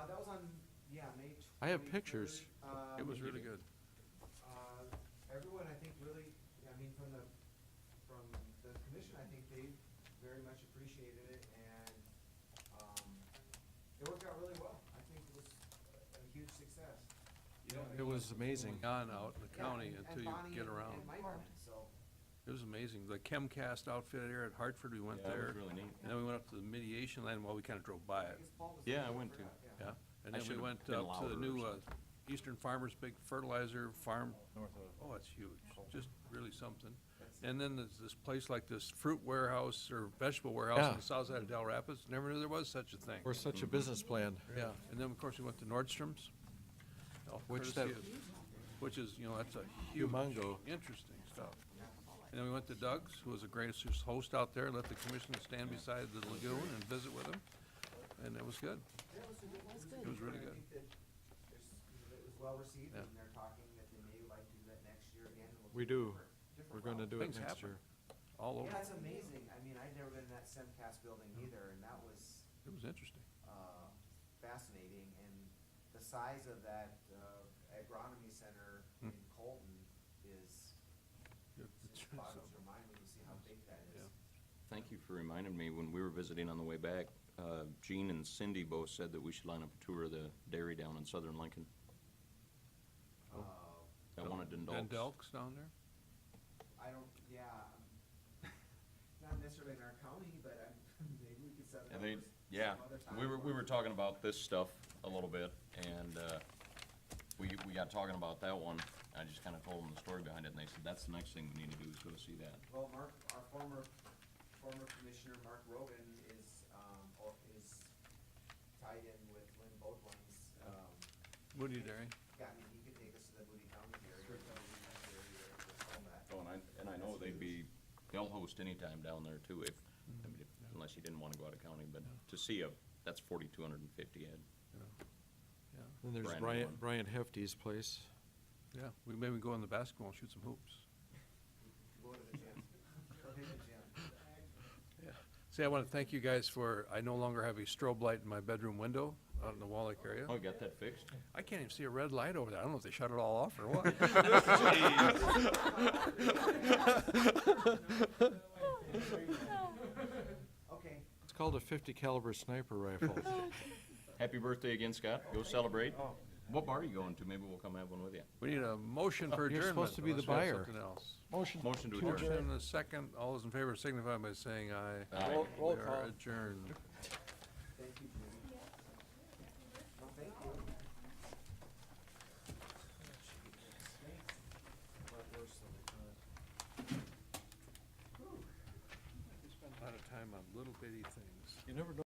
That was on, May 23rd. I have pictures. It was really good. Everyone, I think, really, I mean, from the commission, I think they very much appreciated it, and, it worked out really well. I think it was a huge success. You know, It was amazing. On out in the yeah, county and until you Bonnie get and- around. and Mike went, so, It was amazing. The Chemcast outfit here at Hartford, we went Yeah, it there. was really neat. And then we went up to the mediation land, well, we kinda drove by I it, guess Paul was. Yeah, there, I went forgot, too. yeah. And I then we should've went been up to the louder or new, something. Eastern Farmers Big Fertilizer Farm. North of. Oh, it's huge, just really something. And then there's this place like this fruit warehouse or vegetable warehouse on Yeah. the south side of Del Rapids. Never knew there was such a thing. We're such a business plan. Yeah, and then, of course, we went to Nordstrom's. Which courtesy of- Which is, you know, that's a huge, Humongo. interesting stuff. And then we went to Doug's, who was the greatest host out there, let the commission stand beside the lagoon and visit with him, and it was good. It was really I good. think that it was well received, Yeah. and they're talking that they may like to do that next year again. and we'll We do do. different We're gonna routes. do it Things next happen. year. All over. Yeah, it's amazing. I mean, I'd never been in that SEMCAS building either, and that was It was interesting. fascinating. And the size of that agronomy center in Colton is, Good. just boggles your mind when you see how big that is. Yeah. Thank you for reminding me, when we were visiting on the way back, Gene and Cindy both said that we should line up a tour of the dairy down in southern Lincoln. That one at Dundalk's. And Delks down there? I don't, yeah, not necessarily in our county, but maybe we could set it And up they, for yeah, some other time. we were talking about this stuff a little bit, and, we got talking about that one. I just kinda told them the story behind it, and they said, that's the next thing we need to do, is go see that. Well, Mark, our former commissioner, Mark Rogan, is tied in with Lynn Boatwell's, Moody Dairy. Yeah, I mean, he could take us to the Moody County area. or the Moody County area or all that. Oh, and I know they'll host any time down there too, if, I mean, unless you didn't wanna go out of county, but to see that's 4,250 head. Then there's Brand new one. Brian Hefty's place. Yeah, we maybe go in the basketball and shoot some hoops. Go to the gym. Go hit the gym. See, I want to thank you guys for, I no longer have a strobe light in my bedroom window out in the Wallach area. Oh, you got that fixed? I can't even see a red light over there. I don't know if they shut it all off or what. Okay. It's called a 50 caliber sniper rifle. Happy birthday again, Scott. Go celebrate. What bar are you going to? Maybe we'll come have one with you. We need a motion for You're adjournment. supposed to be the unless you have buyer. something else. Motion to Motion adjourn. and a second. All those in favor signify by saying aye. Aye. We are adjourned. Thank you, Judy. No, thank you. We spend a lot of time on little bitty things. You never know